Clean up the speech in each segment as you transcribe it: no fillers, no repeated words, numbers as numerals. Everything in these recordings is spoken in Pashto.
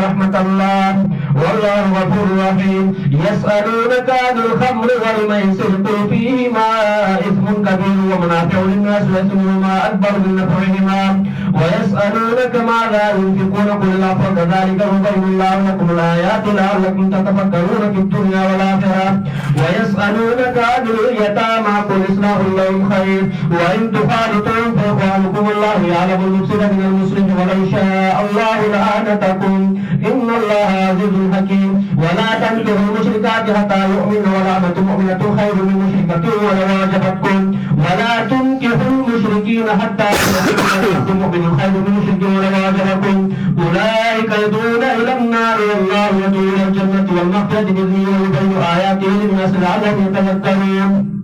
رحمة الله والله غفور رحيم يسألونك عن الخمر والميسر قل فيهما إثم كبير ومنافع للناس وإثمهما أكبر من نفعهما ويسألونك ماذا ينفقون قل العفو كذلك يبين الله لكم الآيات لعلكم تتفكرون في الدنيا والآخرة ويسألونك عن اليتامى قل إصلاح لهم خير وإن تخالطوهم فإخوانكم الله يعلم المفسد من المصلح ولو شاء الله لأعنتكم إن الله عزيز حكيم ولا تنكحوا المشركات حتى يؤمن ولأمة مؤمنة خير من مشركة ولو أعجبتكم ولا تنكحوا المشركين حتى يؤمنوا مؤمن خير من مشرك ولو أعجبكم أولئك يدعون إلى النار والله يدعو إلى الجنة والمغفرة بإذنه ويبين آياته للناس لعلهم يتذكرون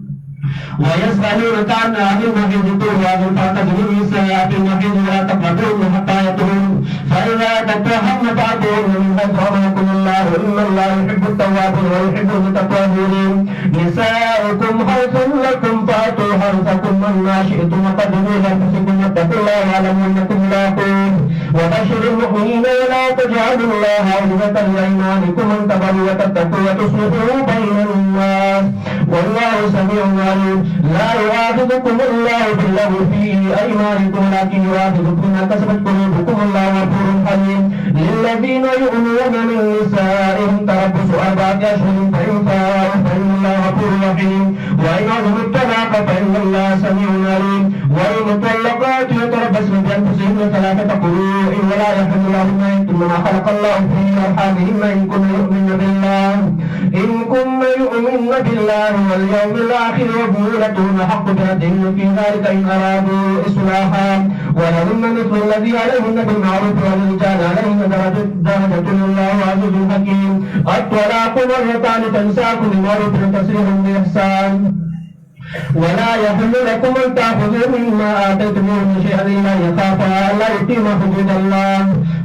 ويسألونك عن أهل المحيض قل وأذن فاعتزلوا النساء في المحيض ولا تقربوهن حتى يطهرن فإذا تطهرن فأتوهن من حيث أمركم الله إن الله يحب التوابين ويحب المتطهرين نساؤكم حرث لكم فأتوا حرثكم مما شئتم وقدموا لأنفسكم واتقوا الله واعلموا أنكم ملاقوه وبشر المؤمنين ولا تجعلوا الله عرضة لأيمانكم أن تبروا وتتقوا وتصلحوا بين الناس والله سميع عليم لا يؤاخذكم الله باللغو في أيمانكم ولكن يؤاخذكم ما كسبت قلوبكم الله غفور حليم للذين يؤمنون من نسائهم تربص 4 أشهر فإن فاءوا فإن الله غفور رحيم وإن عزموا الطلاق فإن الله سميع عليم والمطلقات يتربصن بأنفسهن 3 قروء ولا يحل لهن أن يكتمن ما خلق الله في أرحامهن إن كن يؤمن بالله واليوم الآخر وبعولتهن حق بهدهن في ذلك إن أرادوا إصلاحا ولهن مثل الذي عليهن بالمعروف وللرجال عليهن درجة الله عزيز حكيم الطلاق مرتان فإمساك بمعروف وتسريح بإحسان ولا يحل لكم أن تأخذوا مما آتيتموهن شيئا إلا يخافا ألا يقيما حدود الله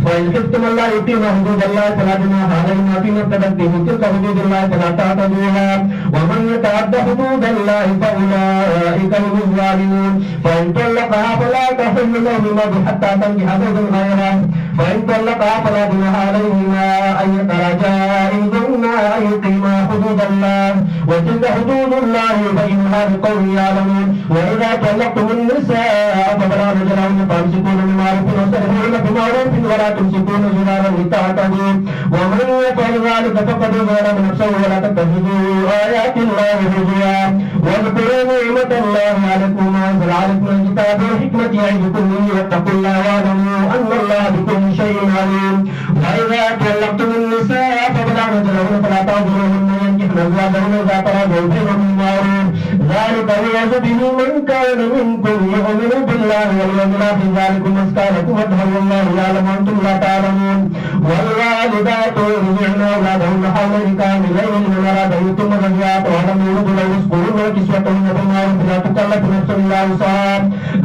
وإن خفتم ألا يقيما حدود الله فلا جناح عليهما فيما افتدت به تلك حدود الله فلا تعتدوها ومن يتعد حدود الله فأولئك هم الظالمون فإن طلقها فلا تحل له من بعد حتى تنكح زوجا غيره فإن طلقها فلا جناح عليهما أن يتراجعا إن ظن أن يقيما حدود الله وتلك حدود الله يبينها بقوم يعلمون وإذا طلقتم النساء فبلغن أجلهن فامسكوهن بمعروف واسترحوهن بمعروف ولا تمسكوهن ضرارا لتعتدوا ومن يفعل ذلك فقد ظلم نفسه ولا تتخذوا آيات الله هزوا واذكروا نعمة الله عليكم وأنزل عليكم الكتاب والحكمة يعظكم به واتقوا الله واعلموا أن الله بكل شيء عليم وإذا طلقتم النساء فبلغن أجلهن فلا تعذروهن ينكحن أزواجهن إذا تراضوا بينهم بالمعروف ذلك يوعظ به من كان منكم يؤمن بالله واليوم الآخر ذلكم أزكى لكم وأطهر الله يعلم وأنتم لا تعلمون والوالدات يرضعن أولادهن حولين كاملين لمن أراد أن يتم الرضاعة ولم يرد له رزقهن وكسوتهن بالمعروف لا تكلف نفس إلا وسعها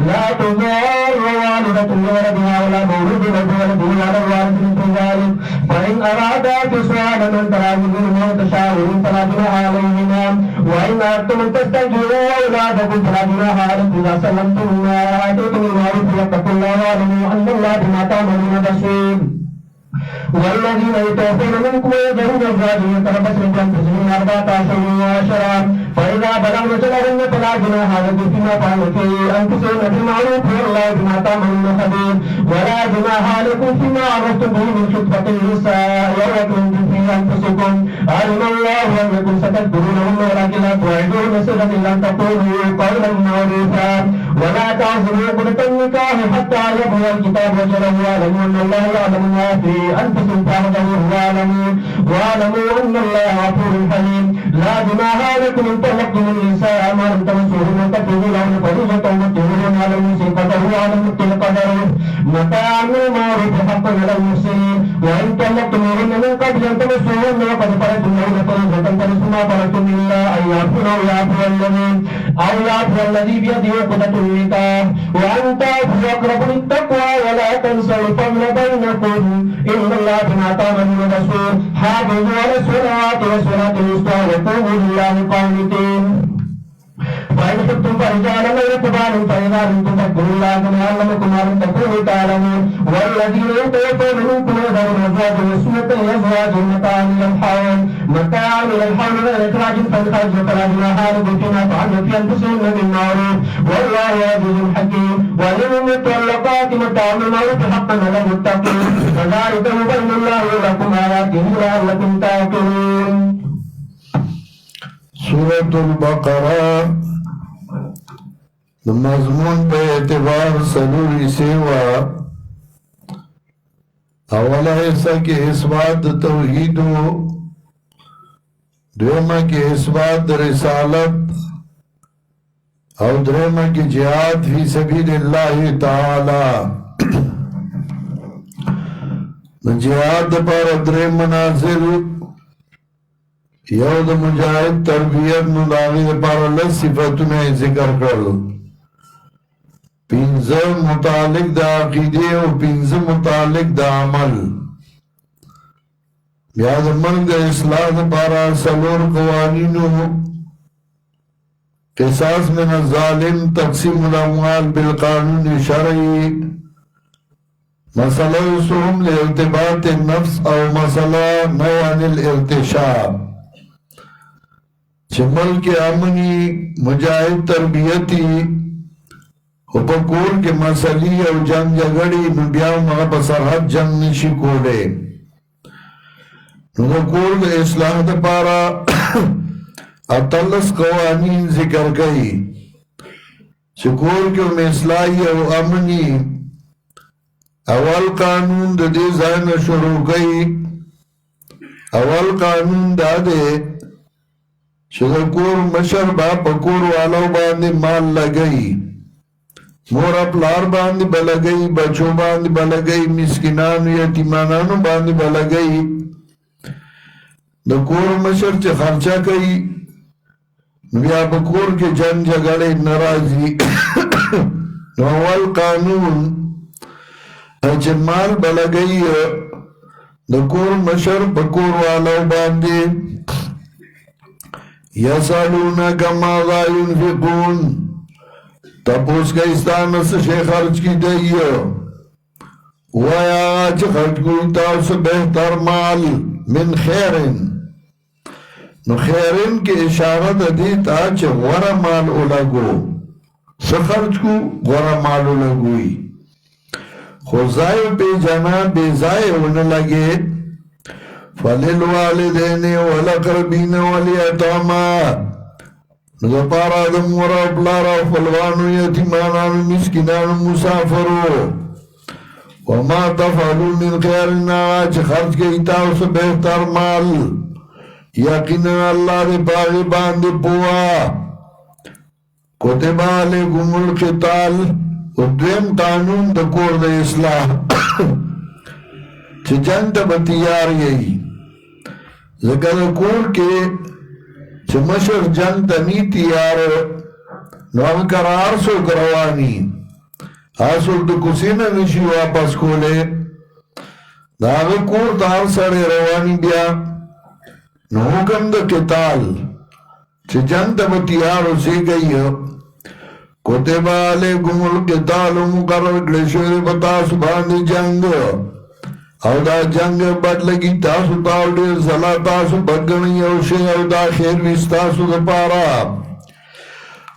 لا تضار والدة بولدها ولا مولود له بولده على الوارث مثل ذلك فإن أرادا فصالا من تراض منهما وتشاور فلا جناح عليهما وإن أردتم أن تستأجروا أولادكم فلا جناح عليكم إذا سلمتم ما آتيتم بالمعروف واتقوا الله واعلموا أن الله بما تعملون بصير والذين يتوفون منكم ويذرون أزواجا يتربصن بأنفسهن 14 وعشرا فإذا بلغن أجلهن فلا جناح عليكم فيما فعلن في أنفسهن بالمعروف والله بما تعملون خبير ولا جناح عليكم فيما عرفتم به من خطبة النساء وأكرمتم في أنفسكم علم الله أنكم ستذكرونهن ولكن لا توعدوهن سرا إلا أن تقولوا قولا معروفا ولا تعزموا عقدة النكاح حتى يبلغ الكتاب أجله واعلموا أن الله يعلم ما في أنفسكم فاحذروه واعلموا أن الله غفور حليم لا جناح عليكم إن طلقتم النساء ما لم تمسوهن وتفرضوا لهن فريضة ومتعوهن على المسيء قدره وعلى المبطل قدره متاعا بالمعروف حقا على المحسنين وإن طلقتموهن من قبل أن تمسوهن وقد فرضتم لهن فريضة فنصف ما فرضتم إلا أن يعفون أو يعفو الذي بيده عقدة النكاح وأن تعفوا أقرب للتقوى ولا تنسوا الفضل بينكم إن الله بما تعملون بصير حافظوا على الصلوات والصلاة الوسطى وقوموا لله قانتين فإن خفتم فرجالا أو ركبانا فإذا أمنتم فاذكروا الله كما علمكم ما لم تكونوا تعلمون والذين يتوفون منكم ويذرون أزواجا وصية لأزواجهم متاعا إلى الحول غير إخراج فإن خرجوا فلا جناح عليكم فيما فعلن في أنفسهن بالمعروف والله عزيز حكيم وللمطلقات متاع بالمعروف حقا على المتقين كذلك يبين الله لكم آياته لعلكم تعقلون. سورة البقرہ مضمون پہ اعتبار سلوری سیوا اولا حصہ کے اثبات توحید دویمہ کے اثبات رسالت اور دریمہ کی جہاد فی سبیل اللہ تعالی. جہاد پر دریم منازل یو د مجاہد تربیت نو داغی پر اللہ صفتنے ذکر کرل. پینزہ متعلق دا عقیدے و پینزہ متعلق دا عمل. بیاد مرد اصلاح پارا سلور قوانینو قصاص من الظالم تقسیم الاموال بالقانون شرعی مسئلہ سوم لارتباط النفس او مسئلہ نیان الارتشاب چه ملک امنی مجاہد تربیتی حپکور کے مسئلی او جنگ جگڑی نبیاو مغا بسرحد جنگ نشی کولے نکور دا اصلاح دا پارا اتلس قوانین ذکر گئی چکور کے ام اصلاحی او امنی اول قانون دا دے زائن شروع گئی. اول قانون دا دے شدکور مشر با پکور والو باندے مال لگئی مورا پلار باندے بلگئی بچوں باندے بلگئی مسکنانو یتیمانانو باندے بلگئی. دکور مشر چه خرچہ کئی بیا پکور کے جنگ جگڑے نرازی. اول قانون چه مال بلگئی دکور مشر پکور والو باندے یسالونک ماذا ينفقون تپوس کا استانس شے خرچ کی دئیو ویا چه خرچ کوئی تاؤس بہتر مال من خیرن نو خیرن کی اشارت دیتا چه غور مال اولگو سخرچ کو غور مال اولگوئی خوزائے پی جانا بیزائے ہونے لگے فَلِلْوَالِدَيْنِ وَالْأَقْرَبِينَ وَالْيَتَامَى نظپارا دمورا پلارا فلوانو یتیمانانو مسکنانو مسافرو وما تفعلوا من خیرنا چه خرچ گئی تاؤس بہتر مال یقینا اللہ دے پاغی باندے پوا کتب علیکم القتال. دویم قانون دا کور دا اصلاح چه جنگ تا بتیار یہی ذکر کور کے چه مشر جنگ تا نی تیار نو انکر آرسو کروانی آسول تو کسی نا نشی واپس کولے دا آگا کور تا آرسر روانی بیا نو حکم دا قتال چه جنگ تا بتیارو سی گئی کتب علیکم القتال مقرر کلشوری بتاسو باندی جنگ او دا جنگ بد لگی تاسو تاو دیر زلا تاسو بدگنی او شی او دا خیر وستاسو دا پارا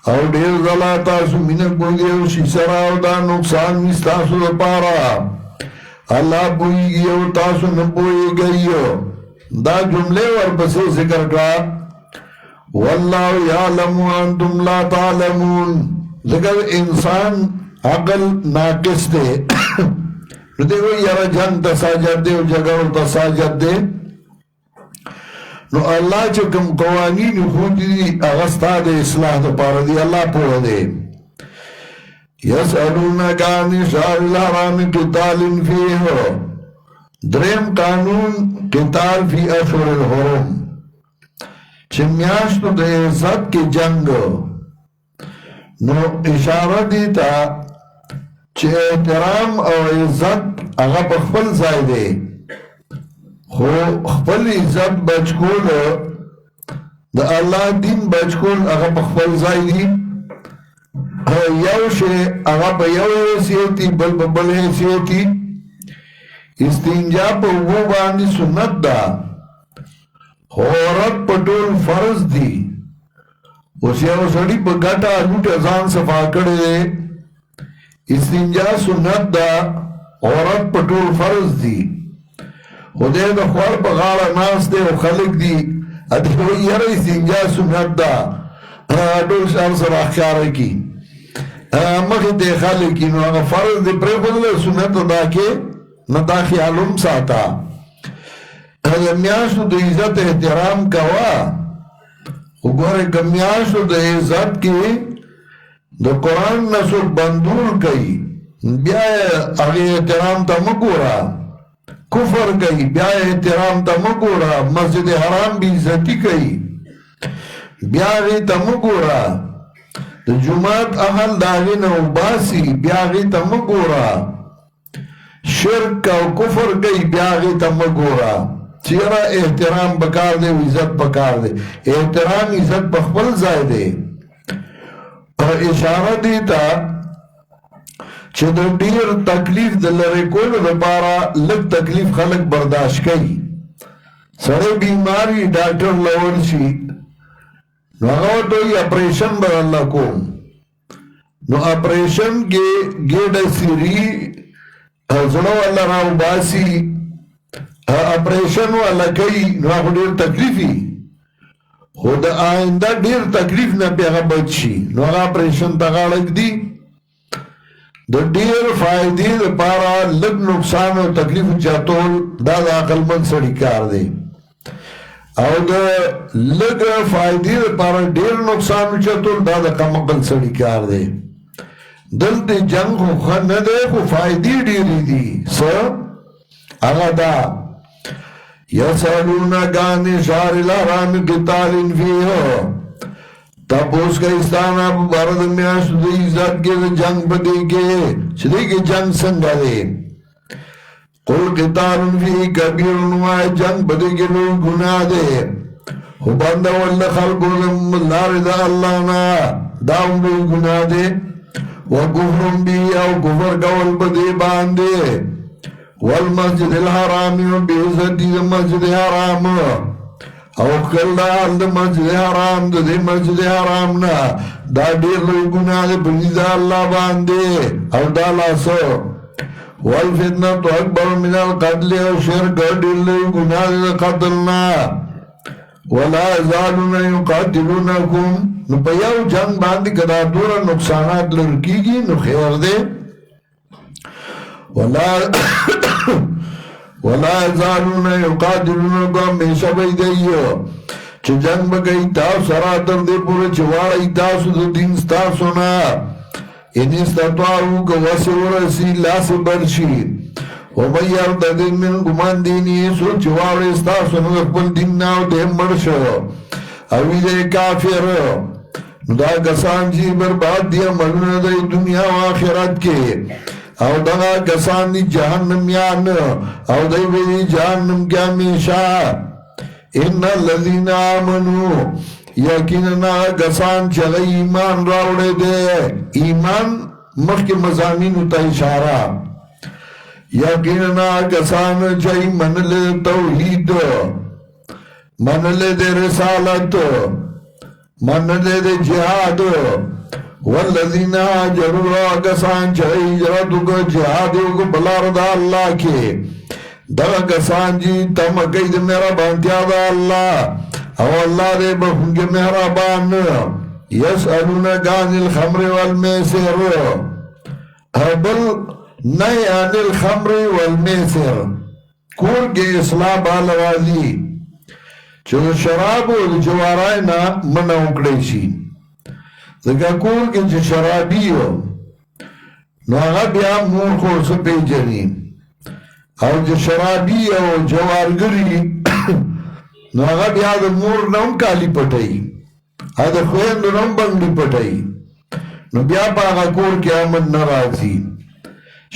او دیر زلا تاسو منک بوگی او شی سرا او دا نقصان وستاسو دا پارا اللہ بوئی گی او تاسو نبوئی گئی دا جملے ورپسے ذکر کا واللہ یعلم وانتم لا تعلمون. ذکر انسان عقل ناقص دے دیکھو یارا جنگ تساجد دے و جگہ تساجد دے نو اللہ چکم قوانین خود دی اغسطا دے اصلاح دا پارا دی اللہ پوہ دے. یسألونک عن شہر الحرام قتال فیہ دریم قانون قتال فی اشہر الحرم چمیاشتو دے عزت کی جنگ نو اشارہ دیتا چه احترام او عزت اغا بخبل زائدے خو خبل عزت بچکول دا اللہ دین بچکول اغا بخبل زائدی یو شی هغه په یو حیثیتي بل په بل حیثیتي استنجا په اوبو باندې سنت ده عورت په ټول فرض دي اوس یو سړي په ګټه لوټه ځان صفا کړی دی استنجا سنت ده عورت په ټول فرض دي خدای د خوار په غاړه ناست دی او خلک دي ادې وایي یاره استنجا سنت ده ټول شان سره ښکاره کي مخې ته خلک نو هغه فرض دی پرېښودلی سنت ادا کې نه دا خیال هم ساته د میاشتو د عزت احترام کوه وګوره که میاشتو د عزت کې د قرآن نه څوک بندول کوي بیا هغې احترام ته مه ګوره کفر کوي بیا احترام ته مه ګوره مسجد حرام بې عزتي کوي بیا هغې ته مه ګوره د جومات اهل د هغې نه وباسي بیا هغې ته مه ګوره شرک او کفر کوي بیا هغې ته مه ګوره چیرې احترام پکار دی عزت پکار دی احترام عزت په خپل ځای دی اشاره دی ته چې د ډیر تکلیف د لرې کولو لپاره لږ تکلیف خلک برداشت کوي سړی بیمار وي ډاکټر له ورشي نو هغه ورته وایي اپریشن به الله کوم نو اپریشن کې ګېډه سیري زړه والا راوباسي اپریشن والا کوي نو هغه ډېر تکلیف وي خو د آینده ډېر تکلیف نه بیا هغه بچ شي نو هغه اپریشن ته غاړه ږدي د ډېر فایدې لپاره لږ نقصان او تکلیف چاتول دا د عقلمند سړي کار دی او د لږ فایدې لپاره ډېر نقصان چاتول دا د کم عقل سړي کار دی دلته جنگ خو ښه نه دی خو فایدې ډېرې دي څه هغه دا یسألونک عن الشهر الحرام قتال فیه تپوس کئستانا بارد میاشتو د عزت کې د جنگ پدې کې چې دې کې جنگ څنګه دی قل قتال فیه کبیر وای جنگ پدې کې لوی ګناه دی خو بنده ول خلقو لار د الله نه دا لوی ګناه دی وکفر بی او کفر کول پدې باندې والمسجد الحرام وبعزت المسجد الحرام او کلال د مسجد حرام د مسجد حرام نه دا ډېر لوی ګناه دی په نزد الله باندې او دا لاسو والفتنه اکبر من القتل او شرک ډېر لوی ګناه دی د قتل نه ولا یزالون یقاتلونکم نو په یو جنگ باندې کدا دوره نقصانات لرکیږي نو خیر دی ولا یزالون یقاتلونکم همیشه به دیو چې جنگ بگئی تاسو سره تر دې پورې چې واړی تاسو د دین ستاسو نه ان استطاعوا که وس ورسی لاس برشي ومن يرتد منكم عن دينه سوچ واړی ستاسو نه خپل دین نه او دې مړ شو او دې کافر نو دا کسان چې برباد دي عملونه د دنیا او آخرت کې او دغه کسان دی جهنمیان او دی وی جهنم کې همیشه ان الذين امنوا یقینا کسان چې ایمان راوړي دي ایمان مخکې مضامین ته اشاره یقینا کسان چې منل توحید منل د رسالت منل د جهاد والذین هاجروا کسان چې هجرت وکړه جهاد وکړه بلار د الله کې دغه کسان چې تمه کوي د مهربانتیا د الله او الله دې بخښونکی مهربان یسألونک عن الخمر والمیسر بل نهی عن الخمر والمیسر کور کې اصلاح بال راځي چې شراب او جوارای نه منع وکړي شي ځکه کور کې چې شرابي و نو هغه بیا مور خور څه پیژني او چې شرابي او جوارګري نو هغه بیا د مور نه هم کالي پټوي هغه د خویندو نه هم بنګړي پټوي نو بیا په هغه کور کې امن نه راځي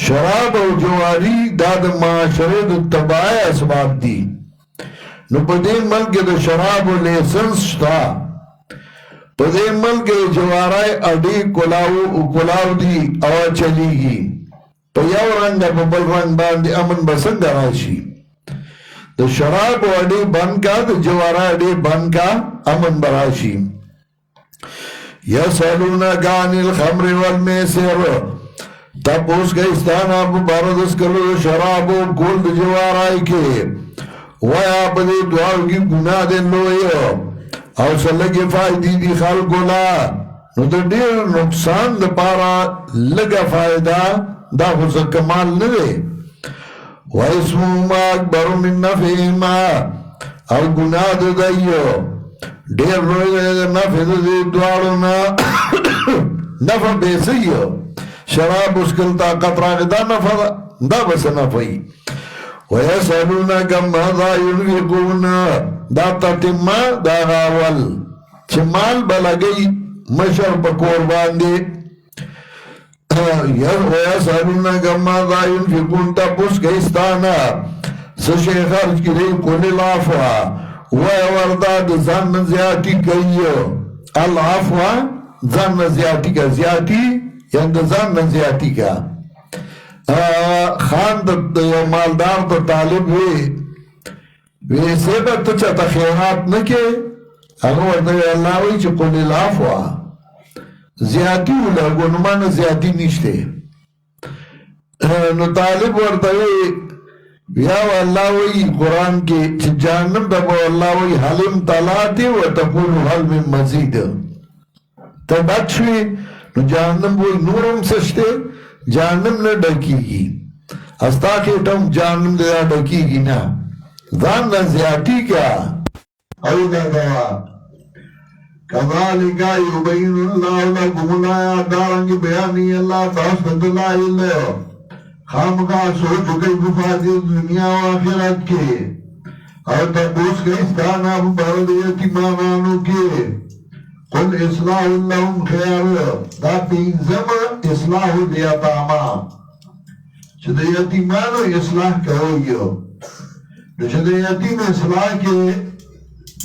شراب او جواري دا د معاشرې د تباہی اسباب دي نو په دې ملک د شراب او لیسنس شته پدے ملک جوارائے اڈی کلاو دی او چلیگی پا یو رنگ پا بل رنگ باندی امن بسنگ راشی دا شراب و اڈی بند کا دا جوارائے اڈی بند کا امن براشی یسالونک عن الخمر والمیسر تپوس کا استانا پا باردس کرو شراب و گل دا جوارائے کے ویا پا دے دعاو کی گناہ دے لوئے او سلگی فائدی دی خلقولا نو دا دیر نقصان دا پارا لگا فائدہ دا خود کمال ندے وَإِسْمُهُمَا أَكْبَرُ مِن نَّفْعِهِمَا او گناہ دا دائیو دیر روی دا نفع دا دوارنا نفع بیسیو شراب اسکل طاقت راگ دا نفع دا بس نفعی وَيَسْأَلُونَكَ مَاذَا يُنْفِقُونَ دا تتمہ دا غاول چھ مال بلگئی مشر پا قربان دے وَيَسْأَلُونَكَ مَاذَا يُنْفِقُونَ تا پس گئستانا سشے خرچ کی رئی کل العفوہ وَيَوَرْدَا دا زن زیادی کئیو العفوہ زن زیادی کا زیادی یعنی دا زن زیادی کا خان دا یو مالدار دا طالب ویسے با تچا تا خیرات نکے اگر دا اللہ وی چی قل العفوہ زیادی اولا گنمان زیادی نشتے نو طالب ورطوی یاو اللہ وی قرآن کی چی جہنم دا با اللہ وی حلم طلاتی و تقولو حل من مزید تا بات شوی نو جہنم وی نورم سشتے جہنم نے ڈکی گی استاکیٹم جہنم دیا ڈکی گی نا ذان نا زیادی کیا اولا دوا کذالکا یبین اللہ لکم الآیات دارنگی بیانی اللہ تحسنت اللہ اللہ خامقا سوچ گئی مفادی دنیا و آخرت کے اور تقوس کے استانا برد یتیمانانو کے قل اصلاح اللہم خیر دا پینزم اصلاح دیتاما چھ دا یتیمانو اصلاح کروئیو چھ دا یتیم اصلاح کے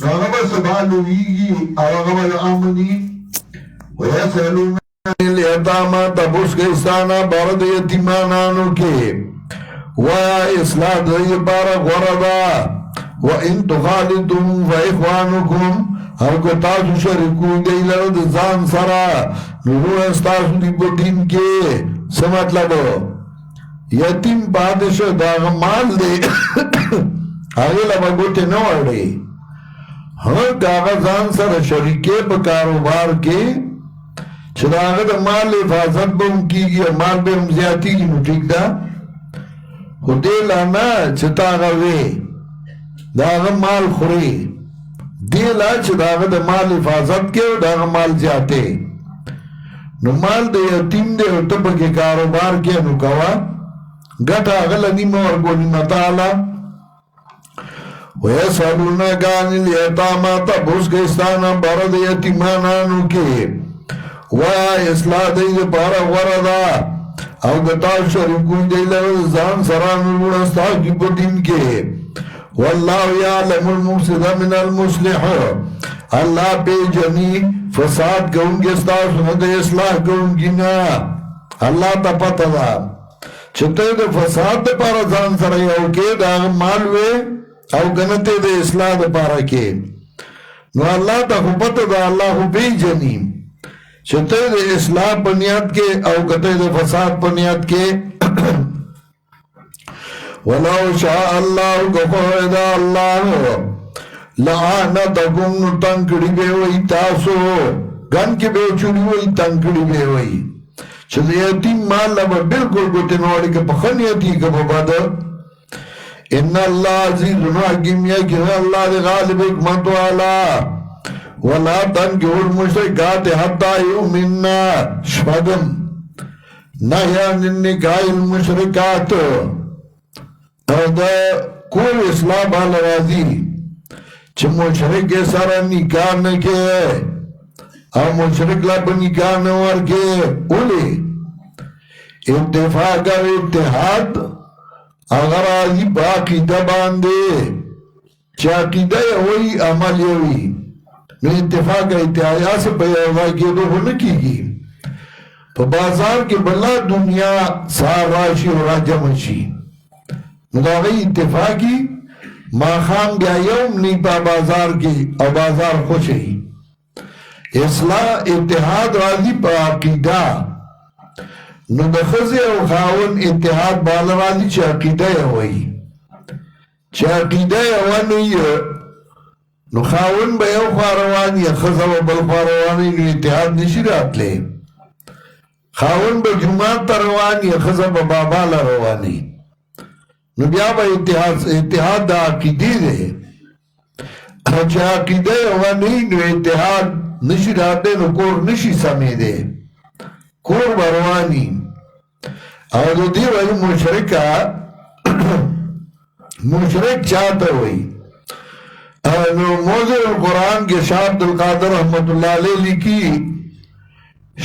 نغمہ سبالویگی او غمہ امنی ویسالون الیتاما تبوس کے استانا برد یتیمانانو کے ویا اصلاح دی بارا غردا وَإِن تُخَالِدُمْ فَإِخْوَانُكُمْ او که تاسو شرکو دی لرد زان سرا نورو استاسو دی پا دین کے سمطلبو یتیم پادشو داغ مال دے آگے لبا گوٹے نوڑے ہاں کاغا زان سرا شریکے پا کاروبار کے چلاغ دا مال حفاظت با ہم کی گیا مال بے ہم زیادی کی نو ٹھیک دا خودے لانا چتاغا وے داغ مال خوری دیلا چھ داغ دا مال حفاظت کے و داغ مال زیادے نو مال دا یتیم دے و تب کے کاروبار کے نو کوا گھٹا اغل نیمہ ورگو نیمہ تالا ویسالونک عن الیتاما تبوس گئستانا برد یتیمانانو کے ویا اصلاح دی پارا وردا او گتا شرکون دی لرزان سران رونستا کی پتین کے واللہ یعلم المفسد من المصلح اللہ پہ جنی فساد گون گستا سنت اصلاح گون گینا اللہ تا پتہ دا چھتے دے فساد دے پارا زان سر یو کے دا مالوے او گنتے دے اصلاح دے پارا کے نو اللہ تا خو پتہ دا اللہ خو پہ جنی چھتے دے اصلاح پنیات کے او گتے دے فساد پنیات کے وَلَوْ شَاءَ اللَّهُ قَفَوَدَ اللَّهُ لَعَانَتَكُمْ تنکڑی بے وئی تاسو گن کے بے چولی وئی تنکڑی بے وئی چھتے یتیم مال لبا بلکل گوٹے نوڑی کے پخنیتی کے بباد ان اللہ عزیز حکیم یکی اللہ دے غالب حکمت والا وَلَا تَنْكِحُوا الْمُشْرِكَاتِ حَتَّى يُؤْمِنَّ شْفَدًا نَحْيَ عَنِ النِّكَاحِ الْمُشْرِكَاتِ دا کوئی اصلاح بالا راضی چھ مشرک کے سارا نکاح نکے او مشرک لب نکاح نور کے اولی اتفاق و اتحاد اگر آزی باقیدہ باندے چھ عقیدہ ہوئی عمل ہوئی نو اتفاق اتحادیه سے پیدا کېدو خو نه کیږي په بازار کې بلا دنیا سار راشي او راجم شي نو دا غي اتفاقی ما خام بیا یوم نی په بازار کې او بازار خوشي اصلاح اتحاد راځي په عقیده نو د خزه او خاون اتحاد بال راځي چې عقیده وي چې عقیده ونی نو خاون به یو خاروانی خزه او بل خاروانی نو اتحاد نشي راتلی خاون به جمعه روانی خزه به بابا روانی نو بیا به اتحاد دا عقیده ده چې عقیده ونی نو اتحاد نشی راتے نو کور نشی سمیده کور بروانی او دو دی وی مشرکا مشرک چاہتا ہوئی نو موضوع القرآن کے شاہ عبدالقادر رحمت اللہ علیہ لکھی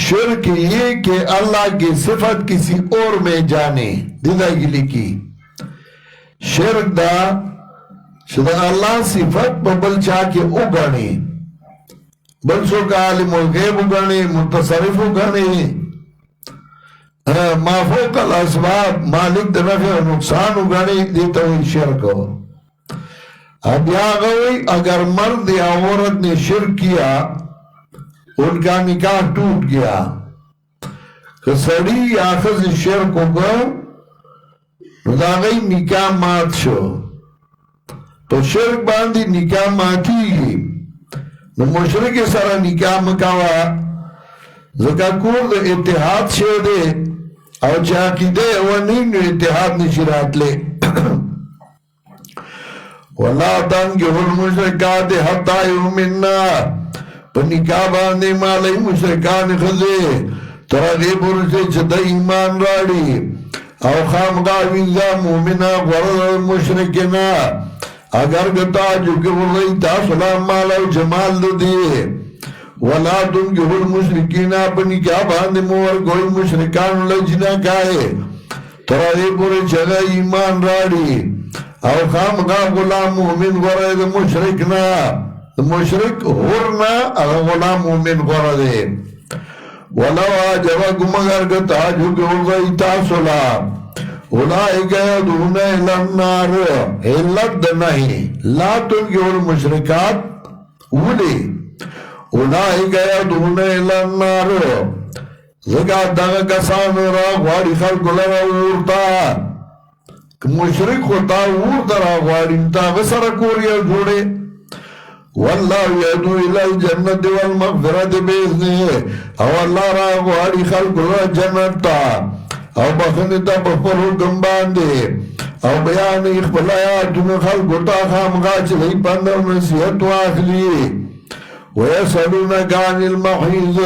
شرک یہ کہ اللہ کی صفت کسی اور میں جانے دیدہ کی لکھی شرک دا شدہ اللہ صفت ببل چاہ کے اگانے بلسو کا عالم الغیب اگانے متصرف اگانے ما فوق الاسباب مالک دا نفع و نقصان اگانے دیتا ہوئی شرک ہو اب یا گوئی اگر مرد یا عورت نے شرک کیا ان کا نکاح ٹوٹ گیا کہ سڑی یا خز شرک ہوگا دا گئی نکاح مات شو تو شرک باندی نکاح ماتی گی نو مشرک سره نکاح مکاوا زکا کور دا اتحاد شو دے او چاکی دے ونی نو اتحاد نشی راتلے وَلَا تَنْكِحُ الْمُشْرِكَاتِ حَتَّى يُؤْمِنَّا پا نکاح باندے مالی مشرکان خزے ترغی پرسے چھتا ایمان راڑی او خامقا ویزا مومنہ غرد مشرکنا اگر گتا چکے ورئی تا سلام مالا و جمال دو دیئے وَلَا تُنْكِحُ الْمُشْرِكِينَ اپنی کیا باندے مور کوئی مشرکان لجنہ کائے ترغی پرے چھگا ایمان راڑی او خامقا غلام مومن غرد مشرکنا مشرک ہورنا اگر غلام مومن غرد وَلَوْ آجَبَكُمْ اگر گتا چکے ورئی تا سلام اولئک یدعون الی النار علت نہیں لا تنکحوا المشرکات ولی اولئک یدعون الی النار زکا دغا کسان را غواری خلق لرا ورطا مشرک ہوتا ورطا را غواری تا غسر کوریا جوڑے واللہ یدعو الی الجنت والمغفرت بیزنی او اللہ را غواری خلق لرا جنت تا او بخنی تا بخبر حکم باندے او بیان اخبر آیاتون خلق تا خامقا چلی پندر نصیحت واخلی ویسالونک عن المحیض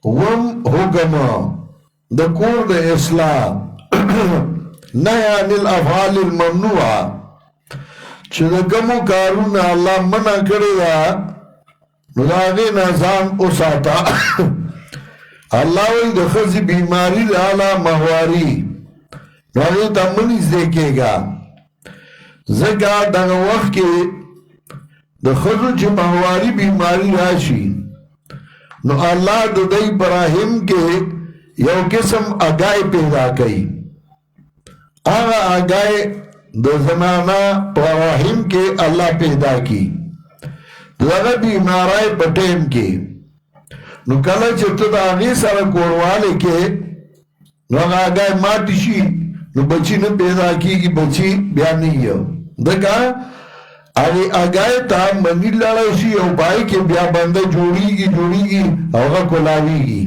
وم حکم دا کور دا اسلام نیان الافعال الممنوع چه دا کمو کارون اللہ منع کرده نو دا غی نظام اساتا اللہ وی دا خزی بیماری لالا مہواری نو آگے تا منیز دیکھے گا زکا دا وقت کے دا خزو چی مہواری بیماری راشی نو اللہ دا دی براہم کے یو قسم اگائی پیدا کئی آگا اگائی دا زنانا براہم کے اللہ پیدا کی دا بیمارائی پٹیم کے نو کلا چرتا دا آغی سارا کوروالے کے نو آگای ماتی شی نو بچی نو پیدا کی گی بچی بیانی یو دکا آگای تا منی لڑا شی او بائی کے بیا بندہ جوڑی گی اوگا کولاوی گی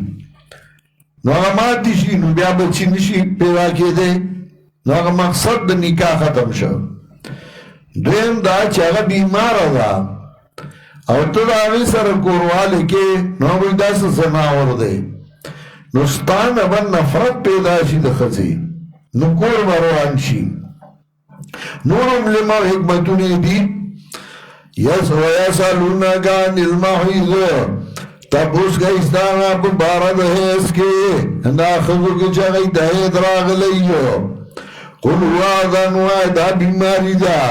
نو آگا ماتی شی نو بیا بچی نشی پیدا کی دے نو آگا مقصد دا نکاح ختم شو دویم دا چاگا بیمار دا او تو دا آغی سر کوروالے کے نو بھئی دا سا زناور دے نو ستان ابن نفرت پیدا شی دا خزی نو کور مروان شی نورم لما حکمتونی دی ویسالونکا عن المحیض تب اس کا استانا پا بارد ہے اس کے اندہ خزو کے چاگئی دہید راغ لیو قل ہوا دانوائی دا بیماری دا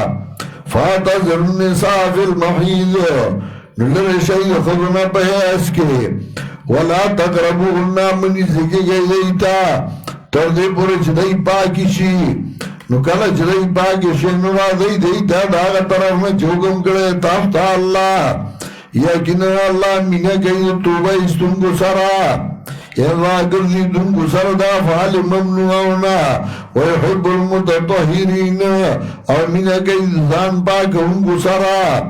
فاتذر النساء فی المحیض لره شئی خضنا پہ حیث کے ولا تقربوهن منی زکی گئی دیتا تردے پورے چدئی پاکی شی نو کلا چدئی پاکی شی نو را دیتا داغا طرف میں چوکم کرے تافتا اللہ یقین اللہ مینہ گئی توبہ اس تم کو سرا اللہ گرزی تم کو سر دا فعال ممنوعونا ویحب المتطہرین اور مینہ گئی زان پاک ان کو سرا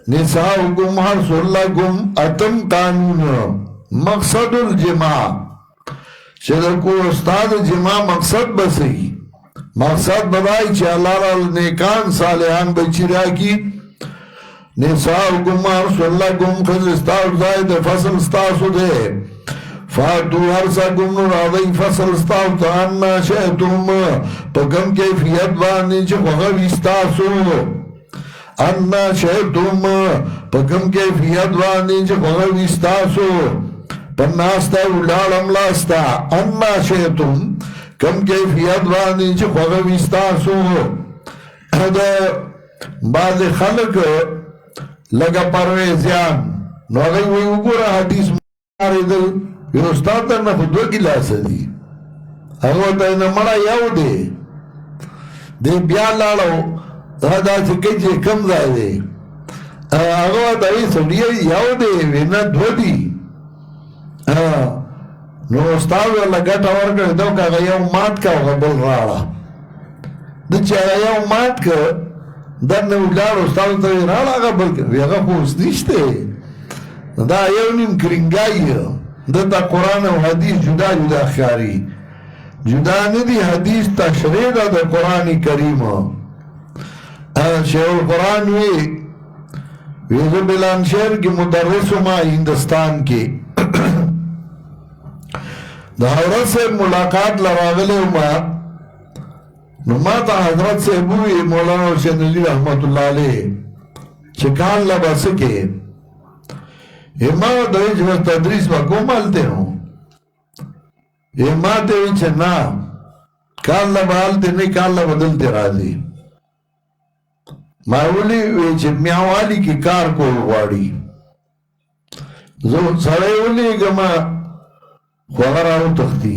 نساؤکم حرس لکم اتم قانون مقصد الجماع چیزر کو استاد جماع مقصد بسی مقصد بدائی چی اللہ را نیکان صالحان بچی را کی نساؤکم حرس لکم خزستاؤ زائد فصل استاسو دے فاتو حرسکم نور آدھائی فصل استاؤ تانا شہتم پکم کیفیت بانی چی خوغب استاسو انا شہتم پکم کیفیت بانی چی خوغب استاسو پناستا اولاد لاستا انا شہتم کم کیفیت بانی چی خوغب استاسو بعض خلق لگا پرویزیان نو اگر وی اگورا حدیث مارے دل یہ استاد در نفو دو گلاس دی اگر تا اینا مرا یاو دے بیا لالو دا چکے چے کم دا دے اگر تا ای سڑیا یاو دے وینا دو دی نو استاد والا گٹا ورکر دو که اگر یاو مات کا ہوگا بل راڑا دا چے اگر یاو مات کا در نو لار استاد تا راڑا اگر بل کر وی اگر خوص نیشتے دا یاو نیم کرنگائی دا قرآن و حدیث جدا جدا خیاری جدا ندی حدیث تشریح دا قرآن کریم شیخ القرآن ویزو بلان شہر کی مدرس ما ہندوستان کے دا حضرت سے ملاقات لراغلے ما نما تا حضرت سے بوئی مولانا حسین علی رحمت اللہ علیہ چکان لبا سکے امام دویچ میں تدریس با کو مالتے ہوں امام دویچ نا کال لبا حالتے نہیں کال لبا دلتے راضی ماولی ویچ میاوالی کی کار کو واری سڑے اولی گما خوغراو تختی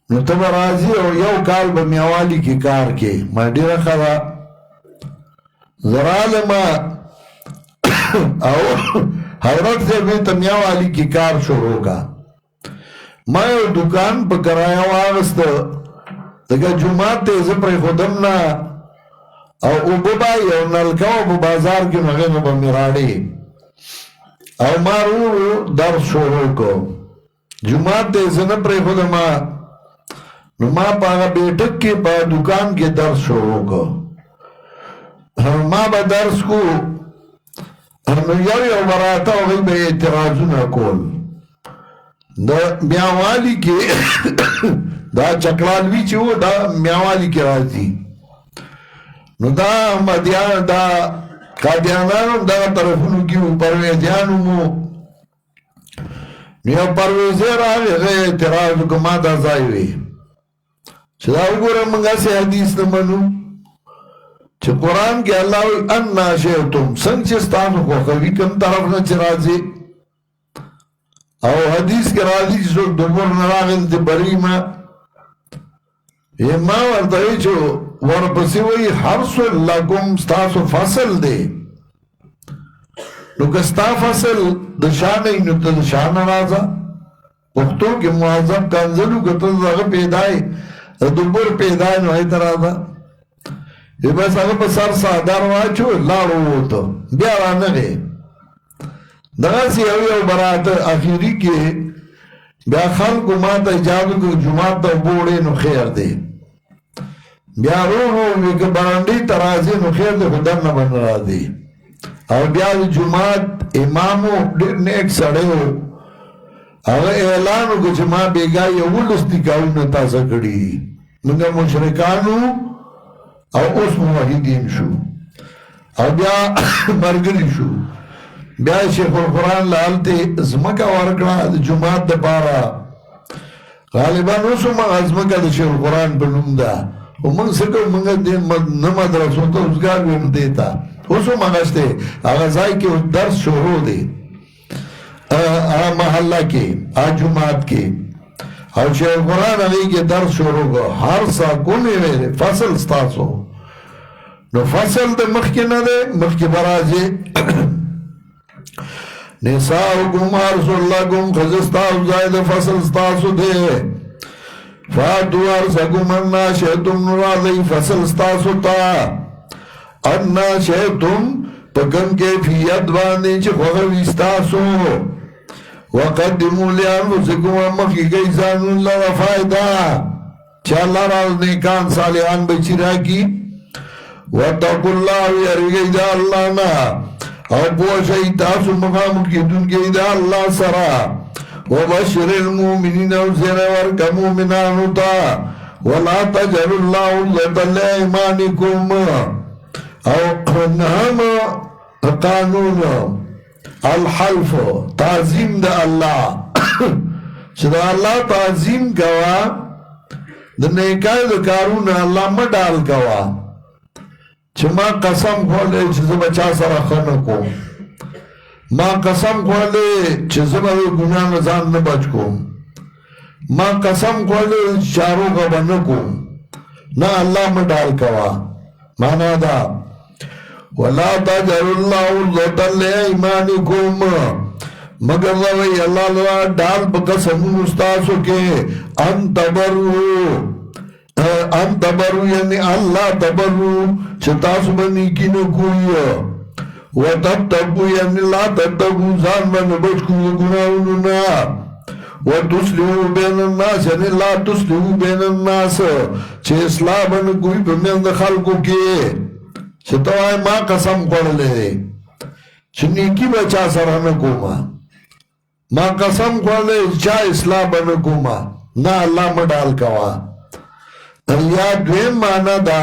نو تب راضی او یو کال با میاوالی کی کار کے ما دیر خدا زرالما او حضرت سے بھی تمیاو علی کی کار شروع کا میں دکان پا کرایا واغست دکا جماعت تیز پر خودمنا او ببائی او نلکاو پا بازار کی مغیم پا میراڑی او مارو در شروع کو جماعت تیز پر خودما نو ما پا آگا بیٹک کی پا دکان کی درس شروع کو ما با درس کو یو براتا و غیب اعتراضون کول دا میاوالی کے دا چکلالوی چی ہو دا میاوالی کے رازی نو دا مدیان دا قادیانانو دا طرفونو کیو پرویزیانو مو نیو پرویزیر آگے غیر اعتراضو کما دا زائیوی چی دا اگورا منگا سے حدیث نمانو چه قرآن کے اللہ وی انا شیعتم سنگ چستانو کو خوی کم طرف نا چه رازی او حدیث کے رازی چه سوک دبور نراغل تی بریما یہ ماں وردائی چو ورپسی وی حرس لکم ستاسو فصل دے نو کستا فصل دشانے نو تا دشان رازا اختو کے معظم کنزلو کتا زغ پیدائی دبور پیدائی نو ایتا رازا یہ بس اگر پا سر سادار واچو لارو ہوتا بیارا نگے دغا سی اوی برات اخیری کے بیا خلق ماتا اجازو که جماعت تا بوڑے نو خیر دے بیا رو ویک برانڈی ترازی نو خیر دے خودم نبن را دے او بیا جماعت امامو نیک سڑے ہو اگر اعلانو که جماع بیگائی اول استقاؤ نتا سکڑی منگا مشرکانو او اس موحدین شو او بیا مرگری شو بیا شیخ القرآن لالتے ازمکا ورکڑا جماعت دا پارا غالبان اسو منگ ازمکا دا شیخ القرآن پر نم دا و منگ سکو منگا نمدرسو تا ازگار بیم دیتا اوس هم هغه شته هغه ځای کې درس شروع دی محله کې جماعت کې او چې قرآن هغې کې درس شروع کړو هر څه کومې ویلې فصل ستاسو نو فصل د مخکې نه دی مخکې به راځي نساؤکم حرث لکم ښځې ستاسو ځای د فصل ستاسو دی فاتو حرثکم انا شئتم نو راځئ فصل ستاسو ته انا شئتم په کوم کیفیت باندې چې خوښه وي ستاسو وقدموا لانفسکم مخکې کوئ ځانونو لره فایده چې الله راز نیکان صالحان بچي راکړي واتقوا الله یریږئ د الله نه او پوه شئ تاسو مخامخ کېدونکي د الله سره وبشر المؤمنین او زیری ورکړه مؤمنانو ته ولا تجعلوا الله عرضة لأيمانکم او نهم قانون الحلف تعظیم د الله چې د الله تعظیم کوا د نیکای د کارونه الله مډال کوا چې ما قسم خوړلی چې زه به چا سره ښه نه کوم ما قسم خوړلی چې زه به د ګناه نه ځان نه بچ کوم ما قسم خوړلی چې چاروغه به نه کوم نه الله مډال کوا معنا دا ولا تجعلوا الله عرضة لأيمانکم مگر روی اللہ لرا ڈال بقسمون استاسو کے ان تبرو یعنی اللہ تبرو چتاسو بنی کی نکوئی وتتقو یعنی لا تتقو زان من بچکو گناہوننا وتسلحو بین الناس یعنی لا تسلحو بین الناس چه اصلاح بن کوئی بمیند خلقو کے چه توائی ما قسم خوڑلے دے چه نیکی بچا سرحن کوما ما قسم خوڑلے چا اصلاح بن کوما نا اللہ مڈال کوا یا دویم مانا دا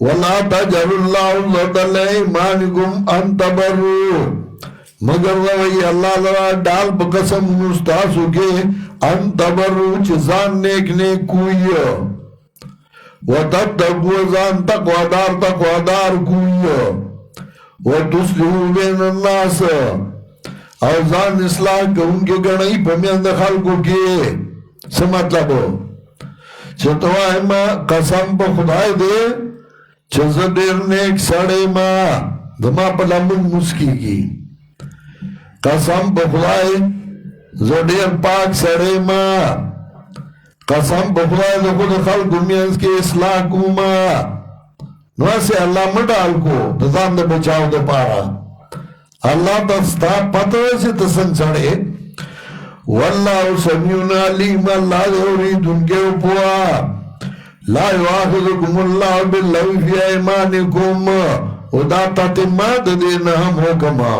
وَلَا تَجَلُ اللَّهُ عُرْضَةً لِأَيْمَانِكُمْ أَن تَبَرُّوا مگر روی اللہ لرا ڈال بقسم مستاسو کے ان تبرو چزان نیک نیک کوئی وَتَتَّقُوا زان تقوادار کوئی وَتُسْلِحُوا بین الناس او زان اصلاح کہ ان کے گنائی پمیند خلقوں کے سمطلب چھتوائی ما قسم پا خدای دے چز دیر نیک سڑے ما دما پا لمن مسکی کی قسم پا خدای زدیر پاک سڑے ما قسم پا خدای دے خود خلق میانس کے اصلاح کو ما نو ایسے اللہ مڈال کو دزان دے بچاو دے پارا اللہ تستا پتہ سے تسن سڑے واللہ سمیون علیم اللہ دے ورید ان کے اپوا لا یواخذکم اللہ باللہ فی ایمانکم او دا تاتمات دینا ہم حکمہ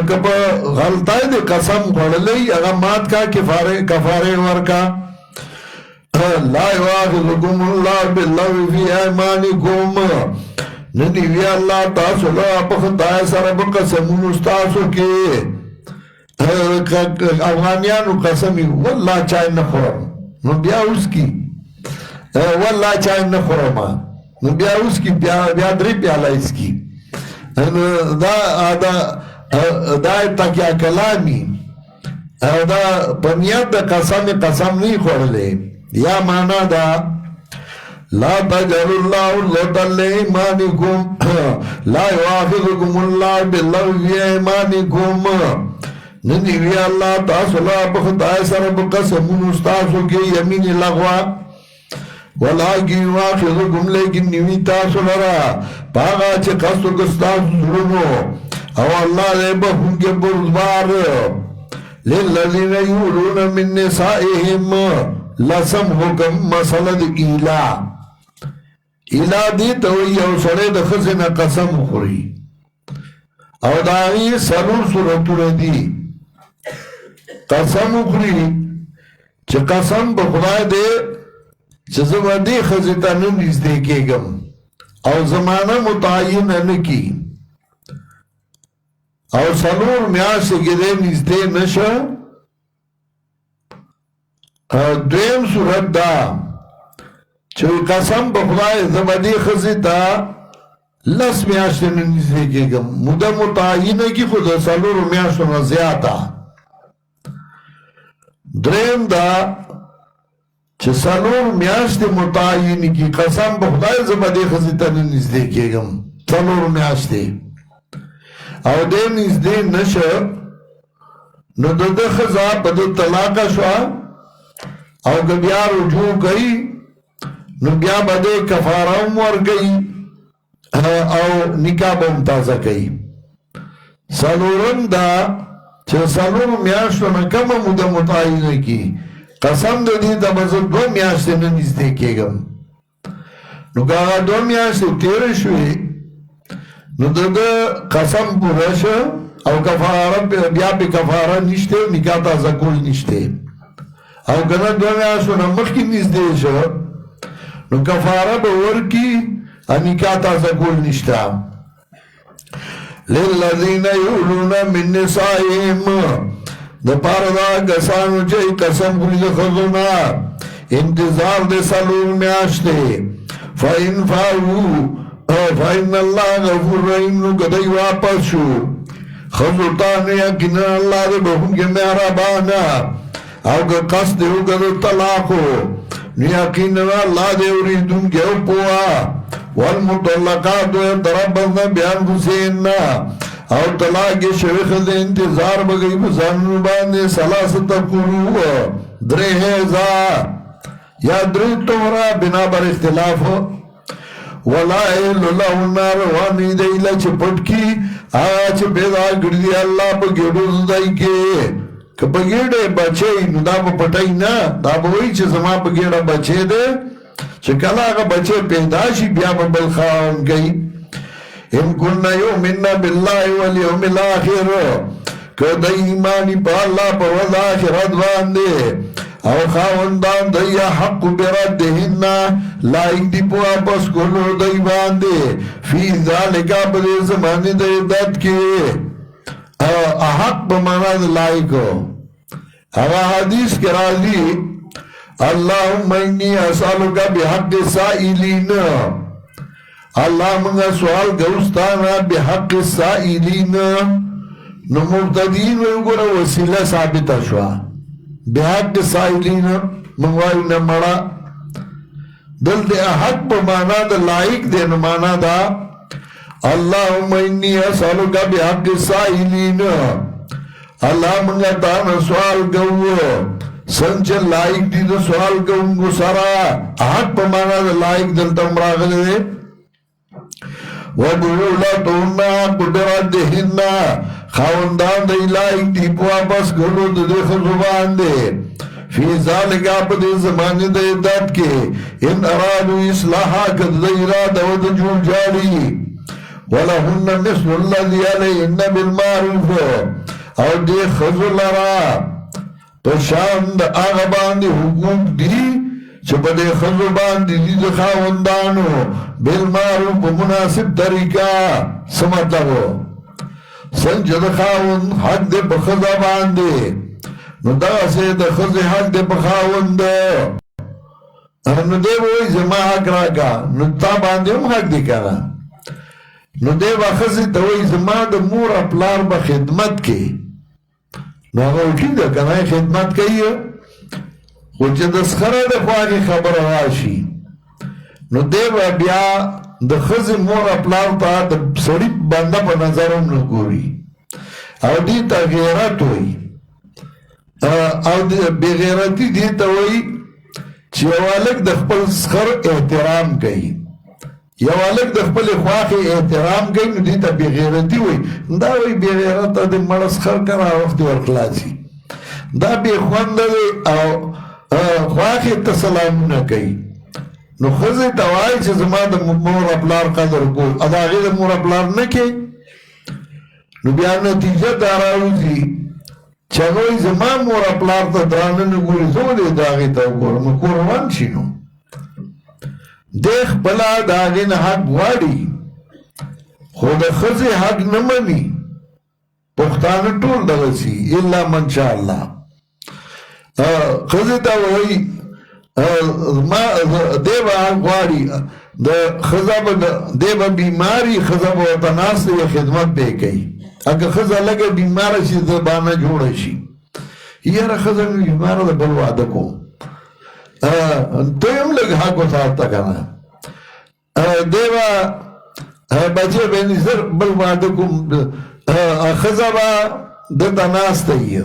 کب غلطائی دے قسم کھڑلی اگا مات کا کفارے ورکا لا یواخذکم اللہ باللہ فی ایمانکم ندیوی اللہ تاسو لہا پختائی سر بقسمون استاسو کے افغانیانو قسمی واللہ چای نخورم نو بیا اس کی واللہ چای نخورم نو بیا اس کی بیا دری پیالا اس کی دا تکیا کلامی دا پنیت دا قسم نہیں خورلے یا مانا دا لا تجعل اللہ عرضة لأيمانکم لا یواخذکم اللہ باللغو فی ایمانکم ندیوی اللہ تاسولا بخدای سر بقسمون استاسو کے یمین لغوا ولیکن یواخذکم لیکن نیوی تاسولا را پاگا چه قصدو کستاسو ظلمو او اللہ لے بخون کے بردبار للذین یولون من نسائهم لسم حکم مسلد ایلا ایلا دی توی او سڑے دخزن قسم خوری او داغی سرور صورتو ردی قسم خوری چه قسم بخدای دے چه زمانی خزیتا نمیز دیکھے گم او زمانہ متعین نکی او سرور میاش گرے نزدے نشا دویم صورت دا چوی قسم بخدای زمانی خزیتا لس میاشتې نه نږدې کېږم موده متعینه کې خو د څلورو میاشتو نه زیاته دریم دا چې څلور میاشتې متعینې کې قسم په خدای زه به دې ښځې ته نه نږدې کېږم څلور میاشتې او دې نږدې نشه نو د ده ښځه په ده طلاقه شوه او که بیا رجوع کوي نو بیا به دې کفاره هم ورکوي او نکاح به هم تازه کوي څلورم دا چې څلور میاشتو نه کمه موده متعینه کړي قسم د دې ته به زه 2 میاشتې نه نږدې کېږم نو که هغه 2 میاشتې تېرې شوې نو د ده قسم پوره شه او کفاره بیا پې کفاره نشته نکاح تازه کول نشته او که نه 2 میاشتو نه مخکې نږدې شه نو کفاره به ورکړي نکاح تازه کول نشته للذین یولون من نسائهم د پاره دا کسانو چې قسم خوري د ښځو نه انتظار د څلور میاشتې فإن فعلوا فإن الله غفور رحیم نو که دوی واپس شو ښځو ته نو یقینا الله د بخښونکی مهربانه او که قصد یې وکړه د طلاقو نو یقینا الله د اورېدونکی او پوهه والمطلقات يتربصن بأنفسهن او طلاق شوی ښځې انتظار به کوي په ځانونو باندې 3 قروء 3 حیضه یا 3 طهره بنا بر اختلاف ولا یحل لهن روانې دی له چې پټ کړي هغه چې پیدا کړي دي الله په ګېډو ځای کې که په ګېډه بچی نو دا به پټوي نه دا به وایي چې زما په ګېډه بچی دی چې کله هغه بچی پیدا شي بیا به بل خاوند کوي ان كن يؤمن بالله واليوم الاخر که د ایمانی په الله په ورځ آخرت باندې او خاوندان د حق بردهن لایق دی په واپس کولو دی باندې فی ذالک په دې زمانه د عدت کې حق په معنا د لایق هغه حدیث کې راځي اللهم انی اسالک بحق السائلین الله موږ سوال کوستانه بحق السائلین نو مبتدین وګوره وسیله ثابت شوه بحق السائلین موږ وایو نه مړه دلته حق په معنا د لایق دی نو معنا دا اللهم انی اسالک بحق السائلین الله موږ ته سوال کوو څنګه لایق دي د سوال کوونکو سره حق په معنا د لایق دلته راغلی دی وبولتهن قدرتهن خاوندان د لایق دي په واپس کولو د دې ښځو باندې فی ذالک په دې زمانه د عدت کې ان ارادو اصلاحا که د اراده او د جوړ جاړي ولهن مثل الذي علیهن بالمعروف او دې ښځو لره پشان د هغه باندې حقوق دي چې په دې ښځو باندې دي د خاوندانو بالمعروف په مناسب طریقه څه مطلب څنګه د خاوند حق دی په ښځه باندې نو داسې د ښځې حق دی په خاوند نو دی به وایي زما حق راکړه نو تا باندې هم حق دی که نه نو دی به ښځې ته وایي زما د مور او پلار به خدمت کوي نو هغه وکیل ده که نه خدمت کوي خو چې د سخره د خواږې خبره راشي نو دی به بیا د ښځې مور او پلار ته د سړي بنده په نظر هم نه ګوري او دې ته غیرت وایي او بېغیرتي دې ته وایي چې یو هلک د خپل سخر احترام کوي یو هلک د خپلې خواښې احترام کوي نو دې ته بېغیرتي وایي دا وایي بېغیرته د مړه سخر که را وخت ورخلاصي دا بېخونده دی او خواښې ته سلامونه کوي نو ښځې ته وایي چې زما د مور او پلار قدر کو او د هغې د مور او پلار نه کوي نو بیا نتیجه دا راوځي چې هغه وایي زما مور او پلار ته درانه نه ګوري زه ولې د هغې ته وګورم نو کور روان شي نو دی خپله د هغې نه حق غواړي خو د ښځې حق نه مني پښتانه ټول دغسې الا من شاء الله ښځې ته وایي دی به حق غواړي د ښځه به دی به بیماري ښځه به ورته ناسته وي خدمت به یې کوي اگه ښځه لږه بیماره شي د بانه جوړه شي یاره ښځه مې بیماره ده بل واده کوم ته هم لږ حق وساته که نه دی به بچی به یې زر بل واده کوم ښځه به دلته ناسته وي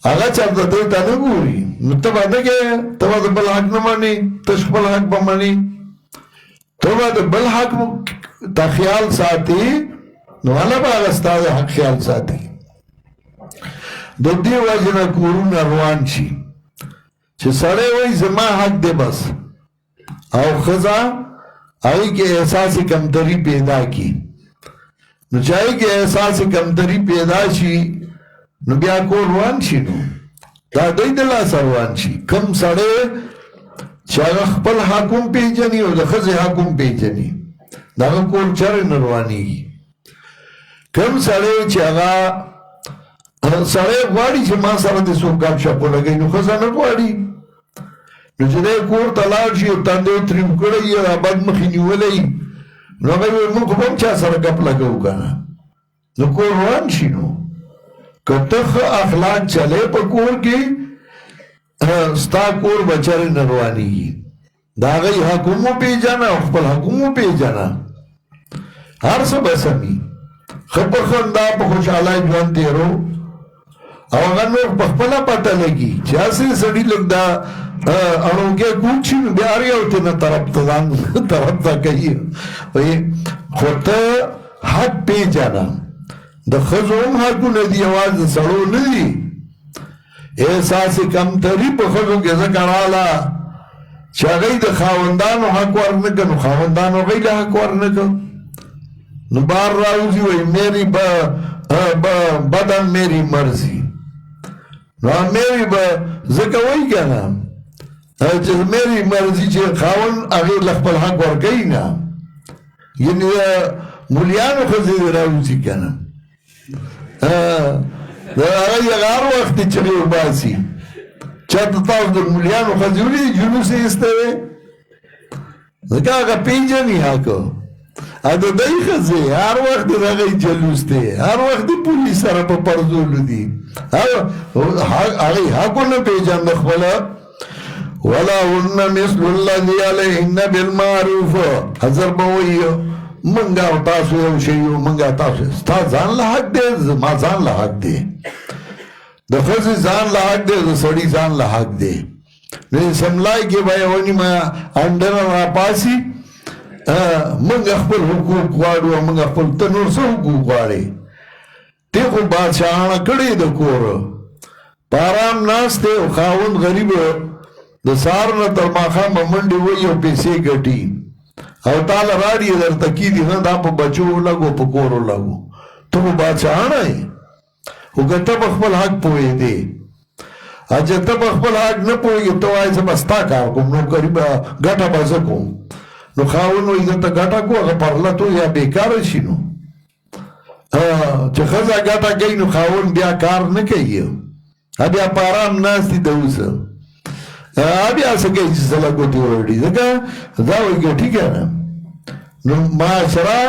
هغه چېرته دی ته نه ګوري نو ته به نه کوې ته به د بل حق نه منې تش خپل حق به منې ته به د بل حق ته خیال ساتي نو هله به هغه ستا د حق خیال ساتي د دې وجې نه کورونه روان شي چې سړی وایي زما حق دی بس او ښځه هغې کې احساس کمتري پیدا کړي نو چې هغې کې احساس کمتري پیدا شي نو بیا کور روان شي نو دا دوی د لاسه روان شي کوم سړی چې هغه خپل حق هم پېژني او د ښځې حق هم پېژني د هغه کور چرې نه روانېږي کوم سړی چې هغه سړی غواړي چې ما سره د څوک ګپ شپ ولګوي نو ښځه نه غواړي نو چې دی کور ته لاړ شي او تندی تریم کړی یا بد مخې نیولی نو هغه وایي موږ خو به هم چا سره ګپ لګوو که نه نو کور روان شي نو که ته ښه اخلاق چلی په کور کې ستا کور به چرې نه روانېږي د هغوی حق هم وپېژنه او خپل حق هم وپېژنه هر څه به سمي ښه په خندا په خوشحالی ژوند تېرو او هغه نور په خپله پته لګي چې هسې سړي لږ دا اړوګی کوږ شي نو بیا هر یو ته نه طرف ته ځان طرف ته کوي خو ته حق پېژنه د ښځو هم حقونه دي یوازې د سړو نه دي احساس کمتري په ښځو کې ځکه راله چې هغوی د خاوندانو حق ورنه کړه نو خاوندانو هغوی له حق ورنه کړه نو بار راوځي وایي میری بدن میری مرضی نو میری به ځکه وایي که نه چې میری مرضی چې خاوند هغې له خپل حق ورکوي نه یعنې مولیانو ښځې راوځي که نه هغه هغه هر وخت یې چغې وباسي چاته تاسو د مولیانو ښځې ولیدې جلوس یې ایستی دی ځکه هغه پېژني حق او د دوی ښځې هر وخت د هغوی جلوس دی هر وخت د پولیس سره په پرزولو دي هغوی حقونه پېژنده خپله ولهن مثل الذي عليهن بالمعروف حضر به وایي منګه او تاسو یو شی یو منګه تاسو ستا ځان له حق دی زما ځان له حق دی د ښځې ځان له حق دی د سړي ځان له حق دی نو سملای کې به یې ونیمه انډنه راپاسي موږ خپل حقوق غواړو او موږ خپل ته نور څه حقوق غواړې دی خو بادشاهانه کړی د کور په ارام ناست دی او خاوند غریب د سهار نه تر ماښامه منډې وهي او پیسې ګټي او تاله راړي یې درته کېدي نه دا په بچو ولګو په کور ولګو ته خو بادشاهانه یې خو که ته په خپل حق پوهېدې چې ته په خپل حق نه پوهېږې ته وایې زه به ستا کار کوم نوکري به ګټه به زه کوم نو خاوند وایي زه ته ګټه کو هغه پرلتو یا بېکاره شي نو چې ښځه ګټه کوي نو خاوند بیا کار نه کوي بیا په ارام ناست دي د اوسه بیا څه کوي چې سله ګوتې وړي ځکه دا وایي ګټي که نه نو معاشره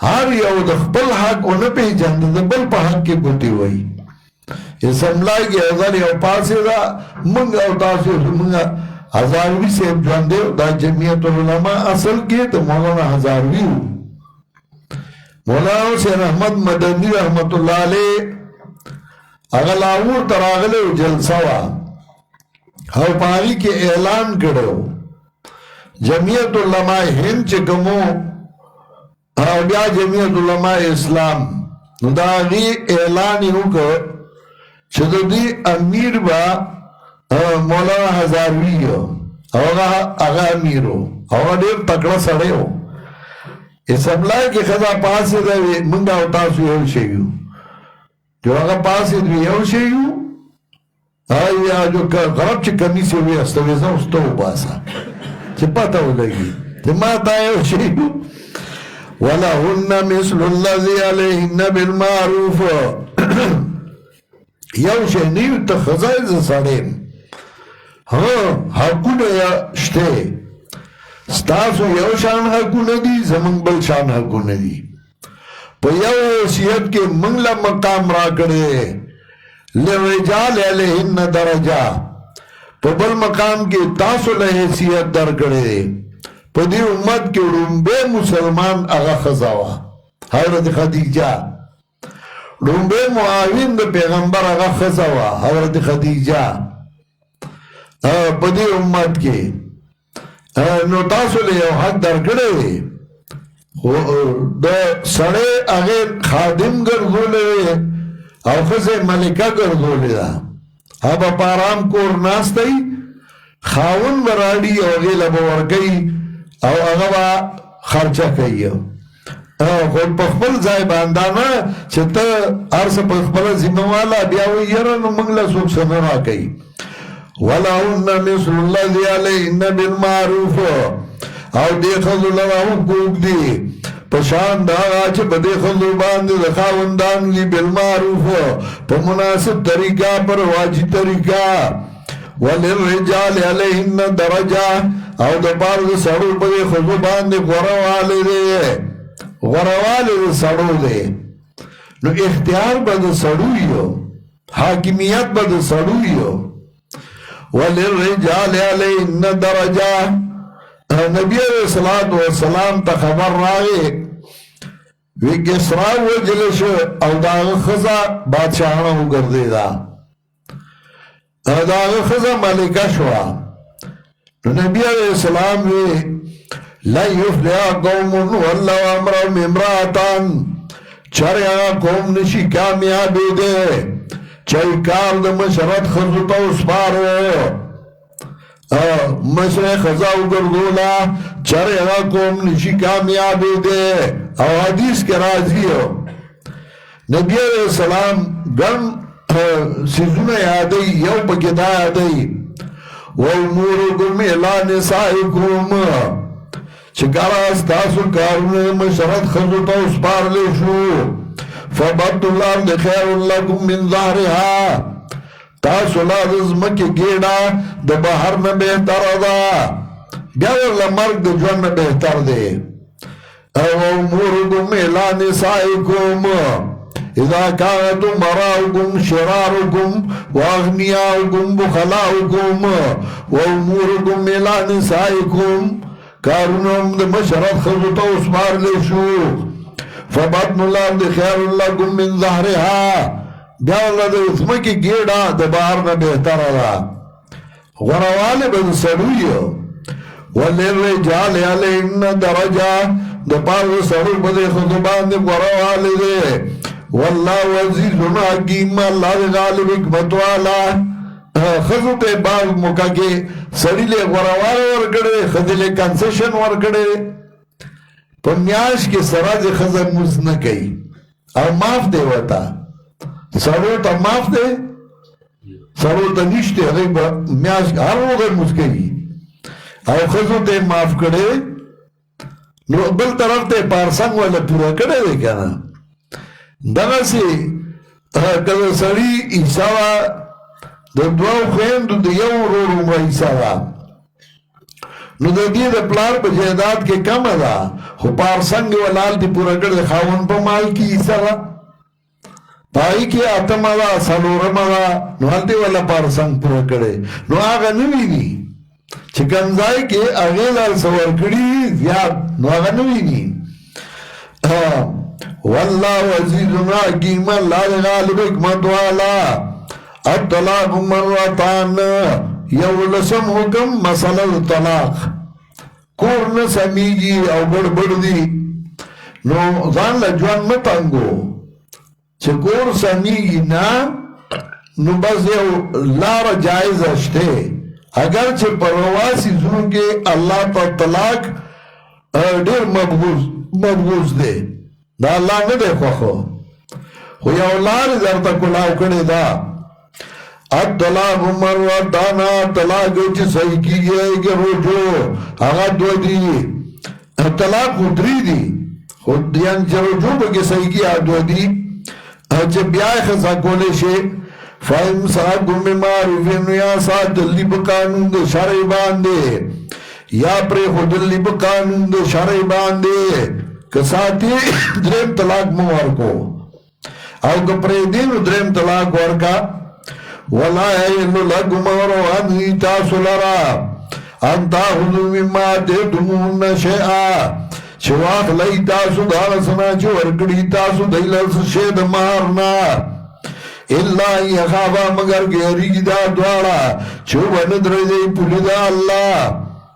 هر یو د خپل حق ونه پېژنده د بل په حق کې ګوتې وایي سملای کې اذر یو پاسېده موږ او تاسو موږ هزاروي صاحب ژوند دی دا جمعیت العلماء اصل کې د مولانا هزاروي و مولانا حسین احمد مدني رحمت الله علیه هغه لاهور ته راغلی و جلسه وه او په هغې کې اعلان کړی و جمعیت علماء هند چې کوم او بیا جمعیت علماء اسلام نو دا هغې اعلان یې وکړ چې د دې امیر به مولانا هزاروي او هغه امیر و هغه ډېر تکړه سړی و اسمبلای کې ښځه پاڅېده وې موږ او تاسو یو شی یو جو هغه پاڅېد وي یو شی یو یا جو غرب چې کمیس یې ویسته وې زه اوس ته وباسه چې پته ولګي چې ما دا یو شی یو ولهن مثل الذي عليهن بالمعروف یو شی نه یو ته ښځه یې زه سړی یم حقونه یې شته ستاسو یو شان حقونه دي زمونږ بل شان حقونه دي په یو حیثیت کې موږ له مقام راکړی للرجال علیهن درجه په بل مقام کې تاسو له حیثیت درکړی په دې امت کې لومبی مسلمان هغه ښځه وه حضرت خدیجه لومبی معاون د پیغمبر هغه ښځه وه حضرت خدیجه په دې امت کې نو تاسو له یو حق درکړی دی خو د سړی هغې خادم ګرځولی او ښځه ملکه ګرځولې ده هغه به په ارام کور ناستی خاوند به راړي او هغې له به ورکوي او هغه به خرچه کوي خو په خپل ځای باندې نه چې ته هر څه په خپله ذمه واله بیا وایي یاره نو موږ له څوک څه نه راکوي ولهن مثل الذي عليهن بالمعروف او دې ښځو لره حقوق دي په شان د هغه چې په دې ښځو باندې د خاوندان دي بالمعروف په مناسب طریقه په رواجي طریقه وللرجال علیهن درجه او د پاره د سړو په دې ښځو باندې غوره والی د سړو دی نو اختیار به د سړو یو حاکمیت به د سړو یو وللرجال علیهن درجه نبی علیہ السلام تا خبر راوی وی کسرا وجل شو او داغ خزا بادشاہانا ہو گردی دا داغ خزا ملکہ شوا نبی علیہ السلام وی لن یفلح قوم واللہ امرهم امراتان چریا قوم نشی کامیابی دے چای کار د مشرت خزو تا اسپارو مشرق خزاو گردولا چرے اگا قوم نشی کامیابی دے او حدیث کے راضی ہو نبی علیہ السلام گن سیزون یادی یو پکتا یادی وَالْمُورُكُمْ إِلَىٰ نِسَائِكُمْ چکارا استاسو کارون مشرت خزو تا اسپار لے شو فَبَدُّ اللَّهُ خَيْرٌ لَكُمْ مِنْ ظَهْرِهَا تاسو لا رزمکی گیڑا د بحر نه بہتر دا بیا ورله مرگ د جون نه بہتر دی او امورکم الی نسائکم اذا كانت مراؤكم شراركم واغنیاؤكم بخلاؤكم واموركم الى نسائكم کارونم د مشرت خزو تا اسمار لیشو فبطن الله خیر لكم من ظهرها بیا اللہ دا اتمکی گیڑا دا بار نا بہتر دا غروالی بن سرویو وللرجال علیہن درجہ دا پار دا سرو بدے خطبان دے غروالی دے واللہ عزیزن حکیم اللہ دا غالب حکمت والا خزو تے باغ مکا کے سڑی لے غروالی ورکڑے خزی لے کنسیشن ورکڑے پمیاش کے سراج خزر موز نکئی او ماف دے وطا سړو ته معاف دی سړو ته نشته هغې به میاشت هر وغه لمونځ کوي او ښځو ته یې معاف کړی نو بل طرف ته یې پارسنګ والا پوره کړی دی که نه دغسې که د سړي حصه وه د دوو خویندو د یو ورور عمره حصه وه نو د دې د پلار په جایداد کې کمه ده خو پارسنګ یې ولال دې پوره کړی خاوند په مال کې حصه وه پائی کی آتم آدھا سالورم آدھا نو حلتی والا پارسنگ پورا کرے نو آگا نوی نی چکنزائی کے اغیل آل سور کری زیاد نو آگا نوی نی واللہ عزیزنا حکیم اللہ غالب حکمت والا الطلاق مرتان یولسم حکم مسئلہ طلاق کور نسمیجی او بڑ دی نو ځان له ژوند مه تنګو چې کور سمیږي نه نو بس یو لاره جایزه شته اگر چې په روا څیزونو کې الله ته طلاق ډېر مقبوض دی دا الله نه دی خوښو خو یو لارې درته کلاو کړې ده الطلاق مرتان طلاق چې صحیح کېږي رجوع هغه دوه دي طلاق خو درې دي خو یعنې چې رجوع پکې صحیح کېږي دوه دي چې بیا یې ښځه کولی شي فإمساک بمعروف یا ساتل دي په قانون د شرع باندې یا پری خودلی پا قانون دا شرع بانده کساتی درم طلاق مورکو او کپری دینو درم طلاق ورکا ولا یحل لکم روحانی تاسو لرا انتا خذو مما دیتمون شیئا چواخ لئی تاسو دارسنا چو ورکڑی تاسو دیلس شید مارنا اللہ یخابا مگر گیری کی دا دوارا چو بند رضی پولی دا اللہ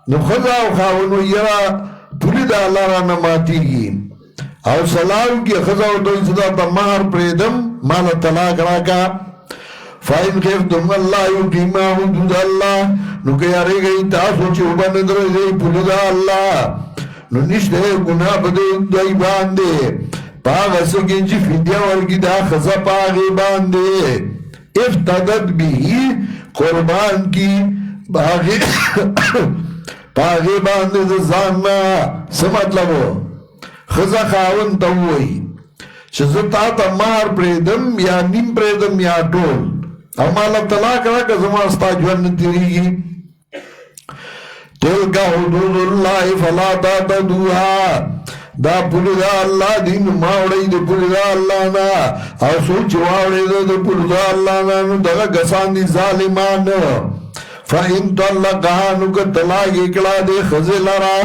نو خضا و خاونو یرا پولی دا اللہ را نماتی گی او سلام کی خضا و دوی صدا تا مہر پریدم مالا طلاق راکا فائن خیفتم اللہ یقیما حدود اللہ نو کیاری گئی تاسو چو بند رضی پولی دا اللہ نو نشتے گناہ بدے دوی باندے پاگ سکی چی فیدیا ورکی دا خزا پاگی باندے افتدت بھی قربان کی پاگی باندے دا زاننا سمطلبو خزا خاون تاوئی شزتا تا مار پریدم یا نیم پریدم یا ٹول امالا طلاق رکا زماستا جوان تیریگی تلکا حدود اللہ فلا تاتدوها دا پولی دا اللہ دین ماوڑی دا پولی دا اللہ نا او سوچ واوڑی دا پولی دا اللہ نا نو دا گسان دی ظالمان فَإِن طَلَّقَهَا نو که طلاق اکڑا دے خزل را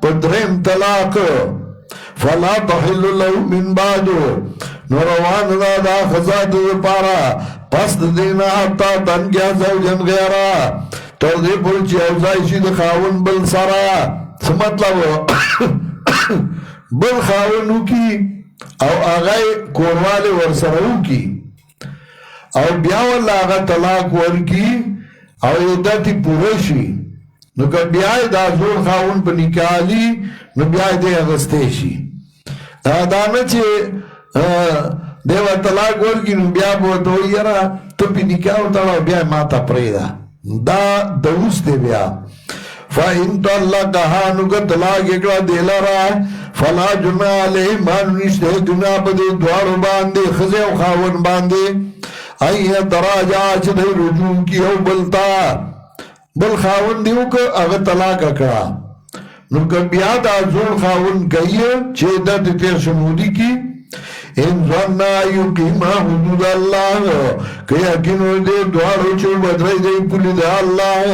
پدرم طلاق فَلَا تَحِلُّ لَهُ مِن بَعْدُ نو روان دا دا خزاد دا پارا پس دینا حتا تن کیا زوجن غیرا تو دے پرچی اوزائشی دا خاون بل سرا سمطلب بل خاونو کی او آغای کوروالی ورسرو کی او بیاوال آغا طلاق ورکی او ایداتی پورشی نو که بیای دا زور خاون پا نکالی نو بیای دے اغسطیشی دانا چه دیو طلاق ورکی نو بیا بوتو یرا تو پی نکاو تاو بیای ماتا پریدا دا دوست بیا فَإِن طَلَّقَهَا نو که طلاق اکڑا دیلا را فلا جناح علیہ مانو نشتے جناح پدے دوارو باندے خزے و خاون باندے ایہ تراجع چدے رجوع کی او بلتا بل خاون دیو که اغا طلاق اکڑا نو که بیاد آزول خاون کئیے چیدت تیر شمودی کی ان ظننا یقیما حدود اللہ کہ یقینو دے دوارو چو بدرائی دے پولی دے اللہ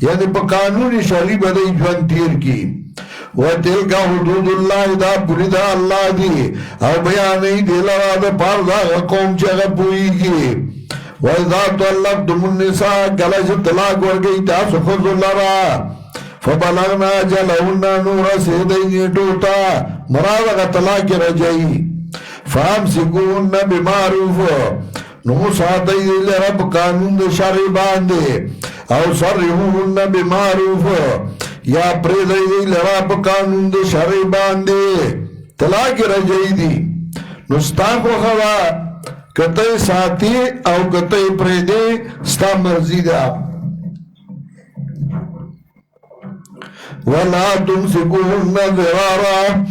یعنی پا قانون شرعی بدائی جوان تیر کی وَتِلْكَ حُدُودُ اللَّهِ دا پوری دا اللہ دی او بیانی دیلارا دا پار دا قوم چاگا پوئی کی وَإِذَا طَلَّقْتُمُ النِّسَاءَ کلش طلاق ورگئی تاسو خضو لرا فَبَلَغْنَا جَلَهُنَّ نُورَ سیدئی نیٹوتا مرادہ طلاق رجائی فَامْسِكُونَ بِمَعْرُوفُ نمو ساتھئی دیل رب قانون دا شرعی باندے او سرحوهن بِمَعْرُوفُ یا پریدائی دی لرا پا قانون دی شرعی باندے طلاق رجائی دی نستان کو خوا کتای ساتی او کتای پریدے ستا مرزی دا وَلَا تُمْسِكُهُنَّ ذِرَارًا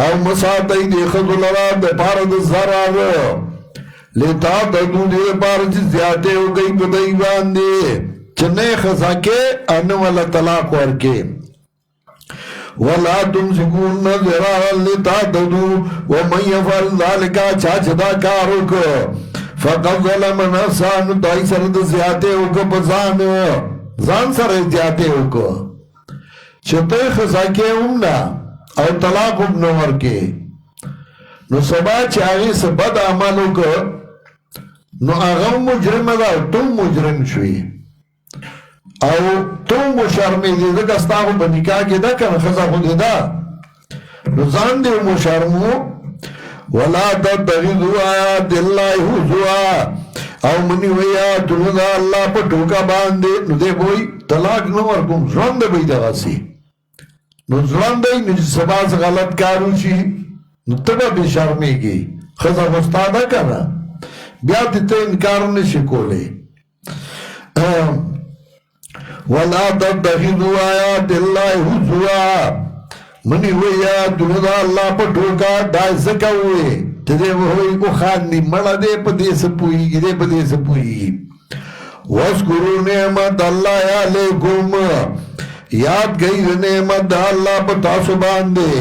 او مساتای دی خضو لرا بے پارد زرار لیتا تدو دی پارد زیادے ہو گئی بدائی باندے چنے خزا کے انوالا طلاق ورکے وَلَا تُمْسِكُونَ ذِرَارًا لِتَعْتَدُوا وَمَنْ يَفْعَلْ ذَلِكَ چاچدا کاروک فَقَدْ ظَلَمَ نَفْسًا دائی سرد زیادے ہوکا بزان زان سر زیادے ہوکا چھتے خزا کے امنا او طلاق ابن ورکے نو سبا چاہی سے بد عملو کا نو اغم مجرم دا تم مجرم شوی او تم مشرمی دیده کستاقو بنکا کی دا کن خزا خودی دا نزان دیو مشرمو وَلَا تَتَّخِذُوا آیَاتِ اللَّهِ هُزُوًا او منی ویاتونو دا اللہ پا ٹوکا باندے نو دے بوئی طلاق نو ورکم زران دے بھئی دا سی نو زران دے نو سبا سے غلط کارو چی نو تبا بے شرمی کی خزا مستادا کنا بیاتی تے انکار نشی کولے وَلَا تَتَّخِذُوا آیَاتِ اللَّهِ هُزُوًا منی ویاتونو دا اللہ پا ٹوکا دائی سکا ہوئے تدے وہوئی کو خاندی مڑا دے پا دے سپوئی گی دے پا دے سپوئی گی وَاسْكُرُوا نِعْمَةَ اللَّهِ عَلَيْكُمْ یاد گئی نعمت دا اللہ پا تاسو باندے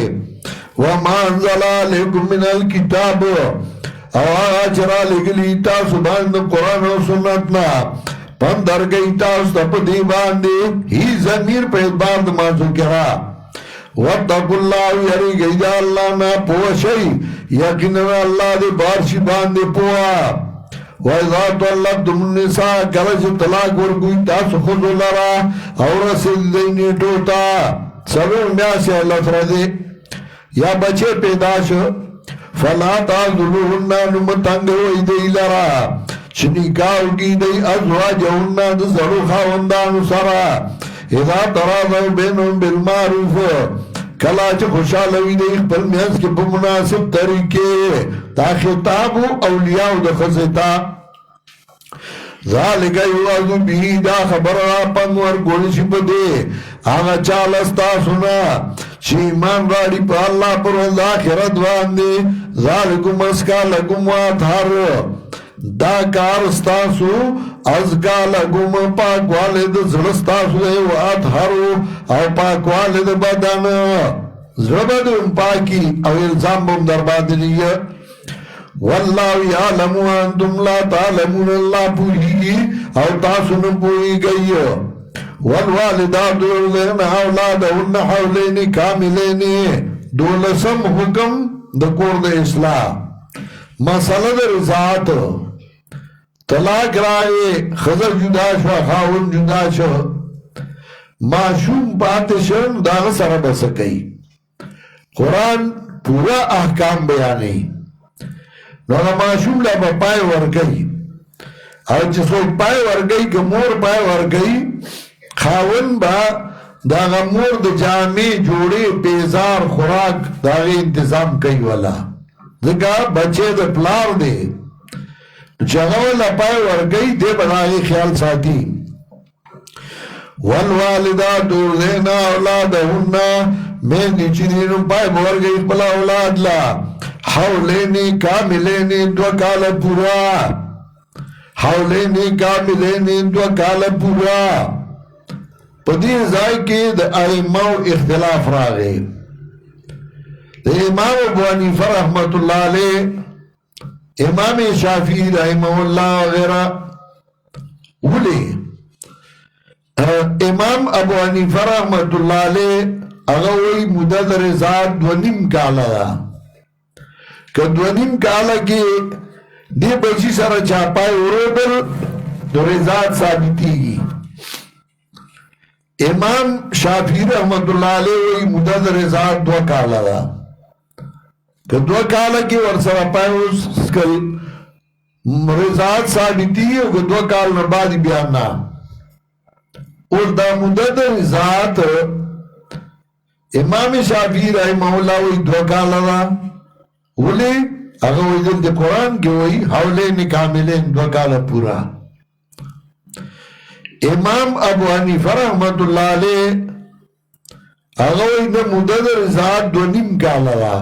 وما انزل علیکم من الکتاب او آغا چرا لگلی تاسو باندے قرآن و سنتنا پم در گئی تاسو تا پا دی باندے ہی ضمیر پہ ادبار دمازو کرا وَاتَّقُوا اللَّهُ یری گئی دا اللہ نا پوشی یقیننا اللہ دے بارشی باندے پوا وَإِذَا طَلَّقْتُمُ النِّسَاءَ کلچ طلاق ورگوی تاسو خودو لرا اور رسل دینی ٹوٹا سلون میاسی اللہ فردے یا بچے پیداش فَلَا تَعْذُلُهُنَّ نُمتنگو ایدئی لرا چنکاو کی دی ازواجهن دزرو خواندانو سرا اذا تراضوا بینهم بالمعروف کلا چه خوشحالوی دی اقبل میانس کے بمناسب طریقے تا خطابو اولیاء دا خزتا ذالک یوازو بھی دا خبر راپن ورگونشی پدے آغا چالستا سنا چی ایمان راڑی پا اللہ پر وز آخرت واندے ذالکم اسکا لکم واتحر دا کار ستاسو ازگا لگم پاک والد زرستاسو دے واتحرو او پاک والد بدن زربدن پاکی او الزام بم در بادلی واللہ یعلم وانتم لا تعلمون اللہ پوئی او تاسو نپوئی گئی والوالدات یرضعن اولادهن حولین کاملین دولسم حکم دکور دا اصلاح مسئلہ دا رضاعت طلاق رائے خزر جدا شو خاون جدا شو معشوم پاتشن داغ سر بسکی قرآن پورا احکام بیانی نوغا معشوم لابا پائے ورگئی اور جسو پائے ورگئی که مور پائے ورگئی خاون با داغا مور دا جامع جوڑے بیزار خوراک داغی انتظام کئی والا دکا بچے دا پلار دے جگہ لپائے ورگئی دے بنائی خیال ساتھی والوالدات یرضعن اولادهن میں نیچنینو پائے ورگئی پلا اولاد لا حولینی کاملینی دو کال پورا حولینی کاملینی دو کال پورا پدی ازائی کی دا ائمہ اختلاف راگئی دا امام ابو حنیفہ رحمت اللہ علیہ امام شافعی رحمہ اللہ وغیرہ اولی امام ابو حنیفہ رحمت اللہ علیہ اگوی مدد رضاعت دونیم کالا دا کہ دونیم کالا کی دی بچی سر چاپائی اروبر دو رضاعت ثابتی گی امام شافعی رحمت اللہ علیہ وی مدد رضاعت دو کالا دا کہ دو کالا کی ورسر پائے اس کل رضاعت ثابتی ہے کہ دو کال نبادی بیاننا اور دا مدد رضاعت امام شافعی رحمہ اللہ وی دو کالا دا ولی اگر وی دل دے قرآن کے وی حولین کاملین دو کالا پورا امام ابو حنیفہ رحمت اللہ علیہ اگر وی دا مدد رضاعت دو نیم کالا دا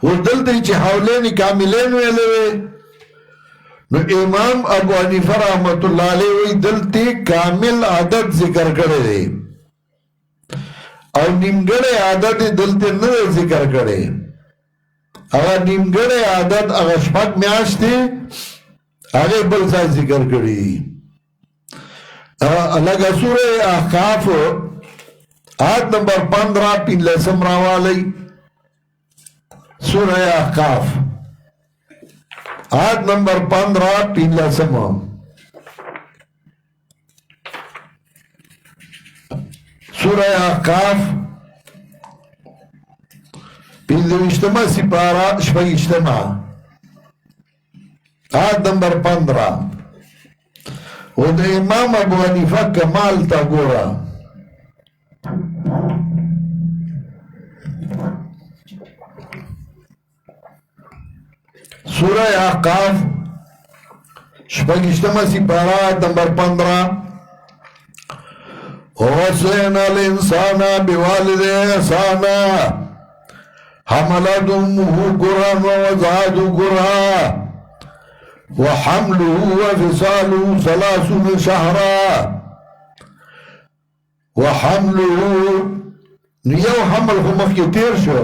اور دلتے چی حولین کاملین ویلے نو امام ابو حنیفہ رحمت اللہ علیہ وی دلتے کامل عدد ذکر کرے دے اور نیمگڑے عدد دلتے نہ ذکر کرے اگر نیمگڑے عدد اگر شپک میاشتے آگے بلسا ذکر کری لگا سورہ احقاف آیت نمبر 15 پین لسم راوالی سورہ احقاف آیت نمبر 15 پین لسم سورہ احقاف پین دو اجتماع سپارہ شپگ اجتماع آیت نمبر 15 و دا امام ابو حنیفہ کمال تا گورا سورہ احقاف شپگ اجتماع سپارہ آیت نمبر 15 وَوَصَّيْنَا الْإِنسَانَ بِوَالِدَيْهِ إِحْسَانًا حَمَلَتْهُ أُمُّهُ كُرْهًا وَوَضَعَتْهُ كُرْهًا وحمله وفصاله 30 شهرا وحمله یو حمل خو مخی تیر شو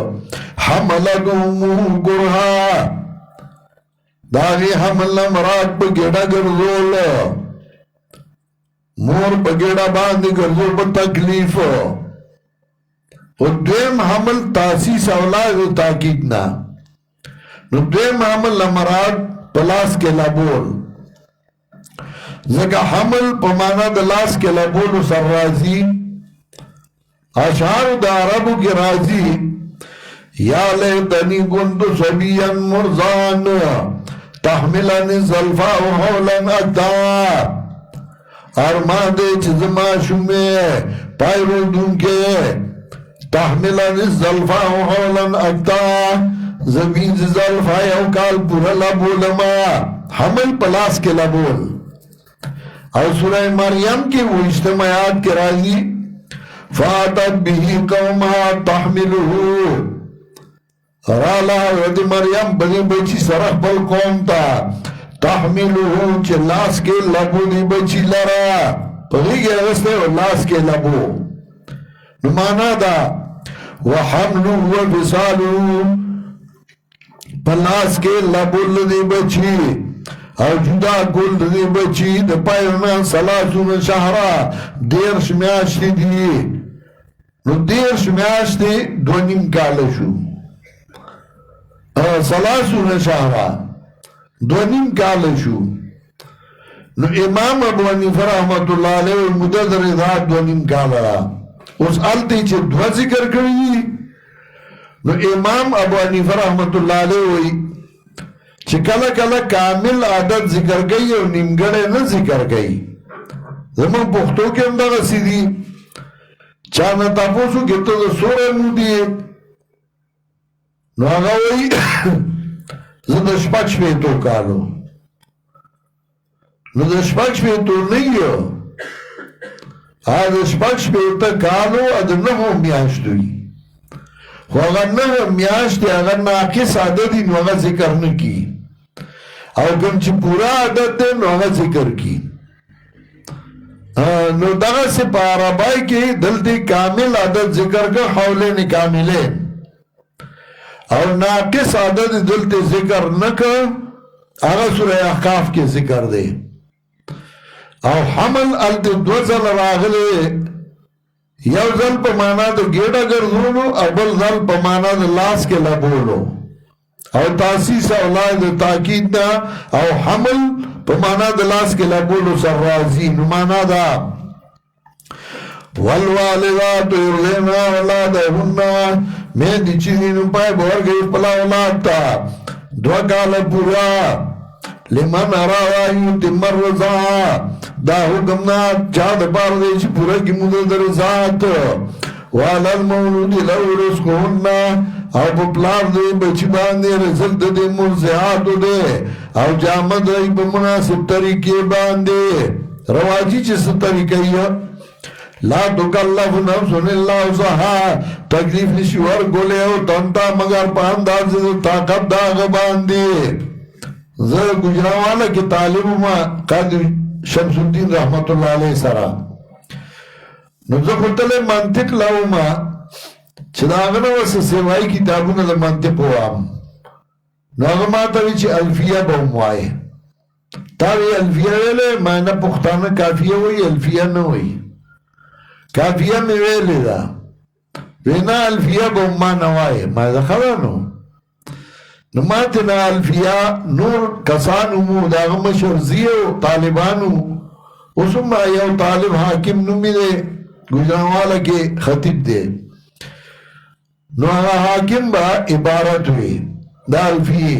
حملت امه کرها داغی حمل نمراد پا گیڑا گرزول مور پا گیڑا باندی گرزول پا تکلیف و دویم حمل تاسیس اولاد و تاکیدنا نو دویم حمل نمراد پلاس کے لبول زکا حمل پمانا دلاس کے لبول سر رازی اشعار دا عربو کی رازی یا لیتنی کنتو صبیاً مرزان تحملنی زلفا و حولن اکتا ارمان دے چزما شمی پائرو دون کے تحملنی زلفا و حولن اکتا زمین زلفا یو کال پورا لبولما حمل پلاس کے لبول اور سورہ مریم کی وہ اجتماعات کے رازی فاتت به قومها تحمله رالا حضرت مریم بنی بچی سرخ بل قوم تا تحمله چه لاس کے لبو دی بچی لرا پغیگی اغسطے و لاس کے لبو نمانا دا وحملو و بسالو پلاس کے لبو دی بچی او جدا گل دی بچی دا پایرنا سلاسون شہرہ دیر شمیاشتی دی نو دیر شمیاشتی دو نیم کالشو سلاسون شهرا دو نیم کالشو نو امام ابو حنیفه رحمت اللہ علیہ مدد رضا دو نیم کالا اس علتی چه دو ذکر کری نو امام ابو حنیفه رحمت اللہ علیہ وی چه کلا کلا کامل عدد ذکر گئی اور نیمگڑے نہ ذکر گئی زمان پختو کے اندر غسی دی چانا تاپوسو کتا دا سورہ مو دیئے نو آگا وی زد شپاچ پیتو کالو نو دا شپاچ پیتو نہیں ہو آدھا شپاچ پیتا کالو ادھا نمو میاشتوی خو اگر نمو میاشتی اگر ناقص عددی نو آگا ذکر نکی او کم چی پورا عدد دے نو آگا ذکر کی نو دغا سے پارابائی کی دلتی کامل عدد ذکر کا حولین کاملین اور ناقص عدد دلتی ذکر نکا آغا سورہ احقاف کے ذکر دے او حمل التی دوزل راغلے یو ذل پا مانا دا گیڑا گردولو او بل ذل پا مانا دا لاس کے لبولو او تاسیس اولاد تاکید دا او حمل پا مانا دا لاس کے لبولو سر رازی نمانا دا والوالدات یرضعن اولادهن میں دی چیزی نپائے بور گئی پلا اولاد تا دو کال پورا لمن ارا یتم الرضاع دا حکم نا چاہد پار دے چی پورا کی مدد رضاعت وعلى المولود له رزقهن او پپلار دے بچی باندے رزق دے مرزعات دے او جامد رئی بمناسب طریقے باندے رواجی چیز طریقے لا تکلف نفس الا وسعها تکلیف نشور گولے او تنتا مگر پانداز طاقت داغ باندے زر گجراوالا کی طالب ما قادر شمس الدین رحمت اللہ علیہ سرا نزخلتل منطق لاؤ ما چداغنا واسه سیوائی کتابونا دا منطق ہوام ناغما تاوی چی الفیہ باوموائی تاوی الفیہ ویلے مانا پختانا کافیہ ہوئی الفیہ نوئی کافیہ میں ویلے دا وینا الفیہ باوما نوائی ما دا خلانو نماتنا الفیہ نور کسانو مو دا غمشر زیو طالبانو اسم یو طالب حاکم نمی دے گجرانوالا کے خطیب دے نو حاکم با عبارت ہوئی دا الفیہ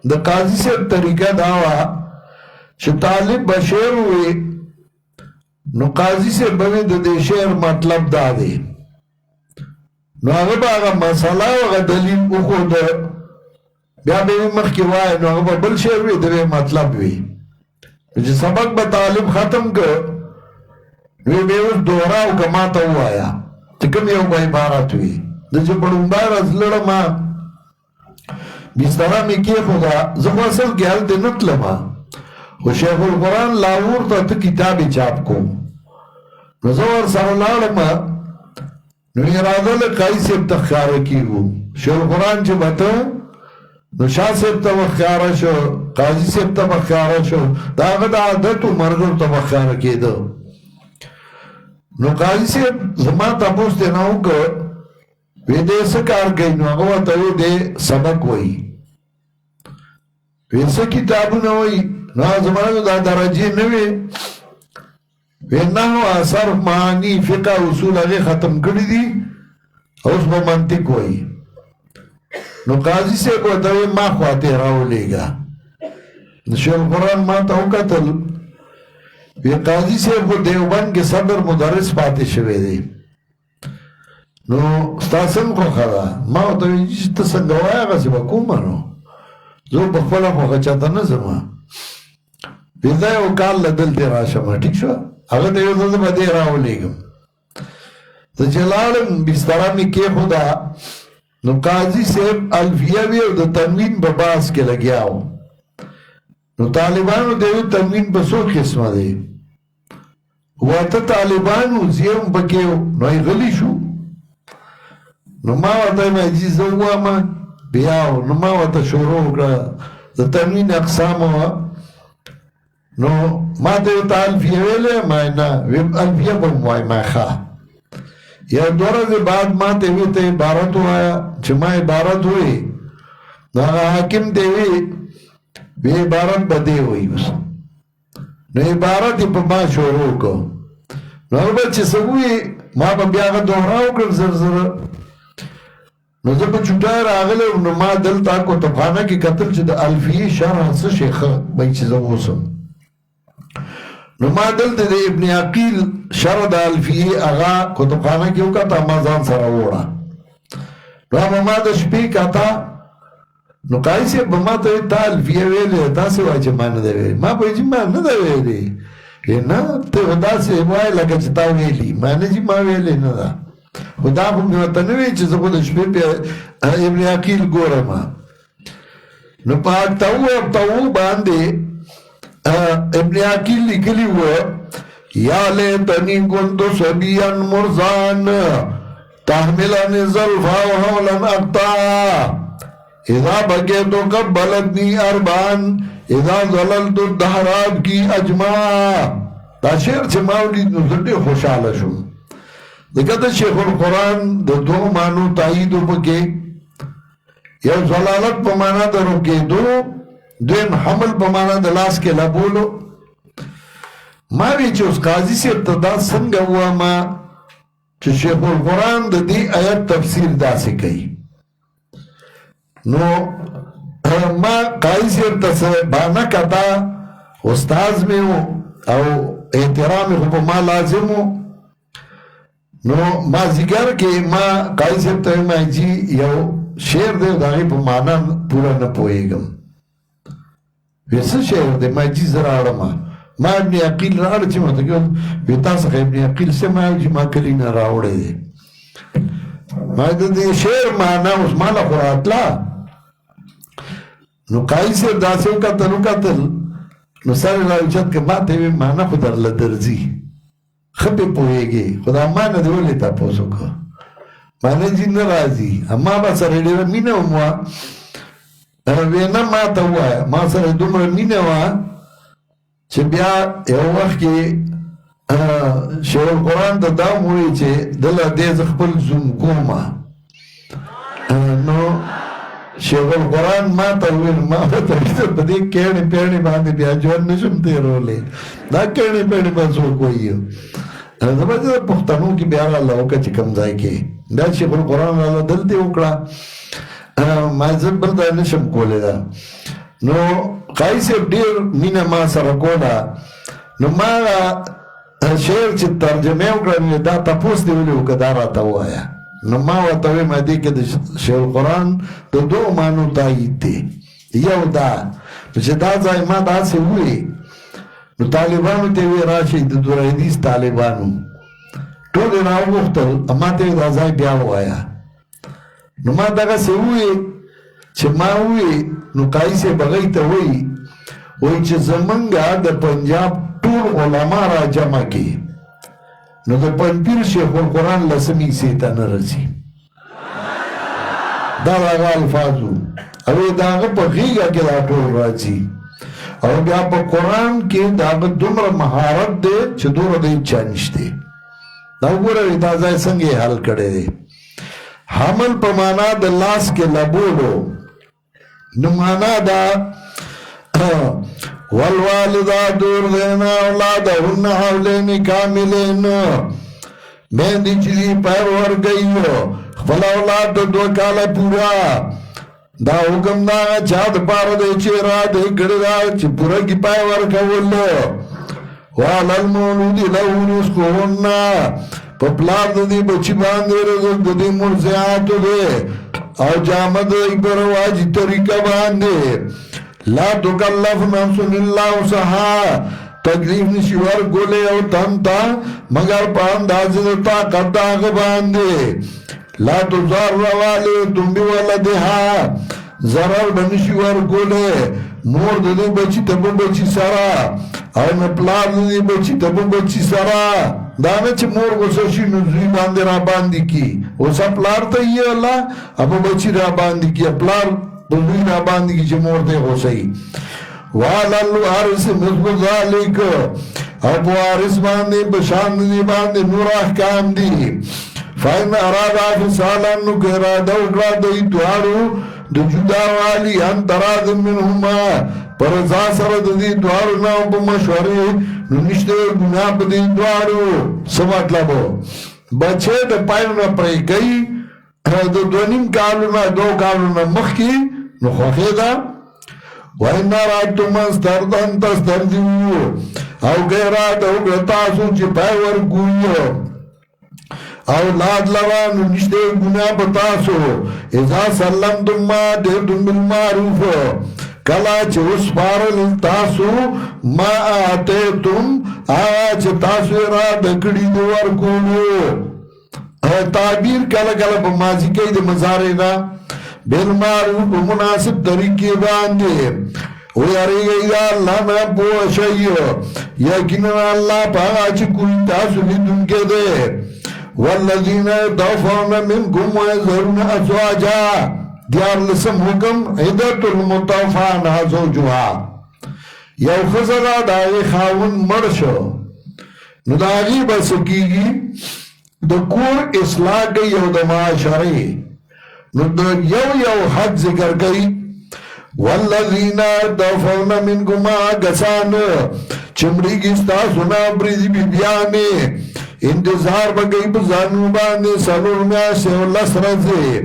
دا قاضی سے طریقہ داوا چھ طالب بشیر ہوئی نو قاضی سے بوی دا دے شیر مطلب دا دے نو اگر با اگر مسئلہ و اگر دلیل اخو دا بیا بیوی مخی وائی نو اگر با بل شیر ہوئی دا مطلب ہوئی جو سبق با طالب ختم کر وی بیوز دوہراو کماتا ہوا آیا چکم یو با عبارت ہوئی دجھے بڑنبار از لڑما بیسترہ میں کیا خدا زخوا اصل کی حل دے نتلما و شیخ القرآن لاہور تا تا کتابی چاپ کو نو زه ورسره لاړم نو اراده له قاضي صاحب ته ښکاره کېږو شیخ القرآن چې بته نو شاه صاحب ته ښکاره شو قاضي صاحب ته ښکاره شو د هغه د عادتو ملګرو ته ښکاره کېده نو قاضي صاحب زما تپوس دی نه وکړ وی دې څه کار کوي نو هغه ورته وی دې سبق وایي وی څه کتابونه وایي نو زما دا درجې نه وې وی نحو صرف معانی فقه اصول هغې ختم کړي دي اوس به منطق وایي نو قاضي صاحب ورته وی ما خواته راولېږه نو شیخ القرآن ما ته وکتل وی قاضي صاحب خو دیوبند کې صدر مدرس پاتې شوی دی نو ستا څنګه خوښه ده ما ورته ویل چې ته څنګه وایې هغسې به کومه نو زه په خپله خوښه چاته نه ځم وی دا یو کال له دلتې راشمه ټیک شوه هغه ته یو زه به دې راولېږم زه چې لاړم بستره مې کېښوده نو قاضي صاحب الفیه وي او د تنوین په بحث کې لګیا و نو طالبانو د یو تنوین په څو قسمه دی واته طالبانو زه هم پکې نو یې غلی شو نو ما ورته ویل چې زه ووایم بیا نو ما ورته شروع وکړه د تنوین اقسام وه نو ما ته ورته الفیه ویلې ما نه الفیه به م وایم ښه یا دوه ورځې بعد ما ته وی ته عبارت ووایه چې ما عبارت ووایي نو هغه حاکم ته وی وی عبارت به دې وایي اوس نو عبارت یې په ما شروع کړو نو هغه به چې څه ووایي ما به بیا هغه دوهرا وکړل زر زره نو زه په چوټای راغلی نو ما دلته کتابخانه کې کتل چې د الفیې شرح څه شی ښه به چې زه اوسم نو ما دلته د ابن عقیل شرح د الفیې هغه کتابخانه کې وکته ما ځان سره وړه نو هغه ما د شپې کته نو قاضي صاحب به ما ته تا الفیه ویلې داسې وایه چې ما نه ده ویلې ما به چې ما نه ده ویلې نه ته خو داسې وایه لکه چې تا ویلي ما نه چې ما ویلې نه ده خو دا خو مې ورته نه ویل چې زه خو د شپې ابن عقیل ګورم نو په اکتاو باندې ابن عقیل لیکلی و یا لیتنی کنتو صبیا مرزان تحملنی زلفا و حولا اقطاع اذا بگیتو قبلتنی اربان اذا ظللت الدهرات کی اجماع دا شعر چې ما ولید نو زه ډېر خوشحاله شوم ځکه د شیخ القرآن د دوه معنو تایید پکې یو ضلالت په معنا د روکېدو دویم حمل په معنا د لاس کې لبولو ما وی چې اوس قاضي صاحب ته دا څنګه ووایم چې شیخ القرآن د دې آیت تفسیر داسې کوي نو ما قاضي صاحب ته څه بهانه کته استاذ مې و او احترام یې خو په ما لازم و نو ما ذکر کې ما قاضي صاحب ته وایم چې یو شعر دی د هغې په معنا پوره نه پوهېږم وی څه شعر دی ما چې زه راوړم ما ابن عقیل راوړه چې ما ته وی تا څخه ابن عقیل څه ما چې ما کلي نه راوړی دی ما د دې شعر معنا اوس ما له خو راتله نو قاضي صاحب داسې وکتل نو سر یې راوچت که ما ته یې ویل معنا خو درله درځي ښه پې پوهېږې خو دا ما نه دې ولې تپوس وکړه ما نه چې نه راځي ما به سره ډېره مینه هم وه وی نه ما ته ووایه ما سره دومره مینه وه چې بیا یو وخت کې شیخ القرآن ته دا هم ووایي چې دله دې زه خپل زوم کومه نو شیخ القرآن ما ته وویل ما ورته ویل په دې کیڼې پیڼې باندې بیا ژوند نشم تېرولی دا کیڼې پیڼې به څوک وایي زه به د پښتنو کې بیا راله وکړه چې کوم ځای کې بیا شیخ القرآن راله دلته وکړه ما زه بل ځای نشم کولی دا نو قاضي صاحب ډېر مینه ما سره کوله نو ما شعر چې ترجمه وکړه دا تپوس دې ولې وکړه دا راته ووایه نو ما ورته ویم دې کې د شیخ القرآن د دوه معنو تایید دی یو دا چې دا ځای ما داسې ووایي نو طالبانو ته وی راشي د دورایدیز طالبانو ټول یې راوغوښتل ما ته دا ځای بیا ووایه نو ما دغسې ووایي چې ما ووایي نو قاضي صاحب هغوی ته وایي چې زمونږ د پنجاب ټول علما را جمع کړي نو د پنځپیر شیخ القرآن لسمی سیته نه رسي دا هغه الفاظو او دا هغه په غیږه کې دا ټول راځي او بیا په قرآن کې دا هغه دومره مهارت دی چې دومره د هیچا نشته دا وګورئ دا ځای څنګه حل کړی دی حمل په معنا د لاس کې لبولو نو معنا دا والوالدات يرضعن اولادهن حولين كاملين میں دی چیزی پیر ورگئیو خپل اولاد دو کالا پورا دا حکم دا چاد پار دے چیرا دے گڑا چی پورا کی پای ورکولو والال مولودی لہونس کو ہننا پپلار دی بچی باندے رزق دی مرزیاتو دے او جامد اکبر واجی طریقہ باندے لا تکلف نفس اللہ وسعہا تکلیف نشیور گولے او تنتا مگر پانداز طاقت داغ باندے لا تزار روالے تم بھی ولدہا ضرر بنشیور گولے مور دے بچی تبو بچی سرا او نپلار دے بچی تبو بچی سرا دانا چھ مور گسوشی نزوی باندے را باندی کی اوسا پلار تا یہ اللہ ابو بچی را باندی کی پلار بزوی را باندی کی چھ مور دے ہو سئی وَعَلَى الْوَارِسِ مِثْلُ ذَلِكَ اب وارث باندے بشاندنی باندے نور احکام دی فَإِنْ أَرَادَا فِصَالًا نُكَ ارادہ اکرا دی دوارو دو جدا والی انتراد منہما پر ازا سرد دی دوارو ناو پا مشوری ننشتے گناہ پا دی دوارو سمطلبو بچے دا پائنو نا پرائی کئی دو دونیم کالو نا دو کالو نا مخ کی نو خوخی دا وَإِنَّ رَاتُمْ اسْتَرْدَنْ تَسْتَرْجِوُ او غیرات او گرتاسو چی پیور گوئیو او لاد لوانو نشتے گناہ بتاسو ازا سلمتم ما دیتم بالمعروف کلا چی اس پارل تاسو ما آتیتم آج تاسو را دکڑی دوار کولو تعبیر کلا کلا پا ماضی کئی دے مزارینا بالمعروف مناسب طریقے باندے ویاری گئی دا اللہ نا پوشیو یقیناً اللہ پاگا چی کوئی تاسو لیدن کے دے والذین توفون منکم ویزرون ازواجا دیار لسم حکم عدت المتوفان زوجوها یو خزرہ داغی خاون مرشو نو داغی بسکیگی دو کور اصلاح گئی یو دا معاشرے نو یو حد ذکر گئی والذین توفون منکم آگسان چمڑی گستا سنا بریدی بی بیانے انتظار بگئی بزانو باندے سلور میاسے واللس رزے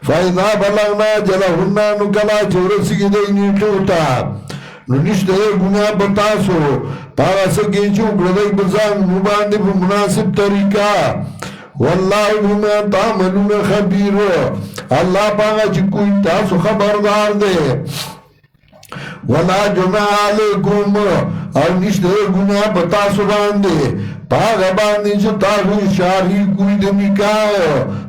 فائدہ بلغنا جلہنہ نکلا چورسی کی دینی ٹوٹا نو نشتے گناہ بتاسو پارا سکی چوکردائی بزانو باندے بمناسب طریقہ واللہ بما تعملون خبیر اللہ پاگا چی کوئی تاسو خبردار دے ولا جناح علیکم اور نشتے گناہ بتاسو باندے پاگا باندے چی تاسو شاری کوئی دے نکاح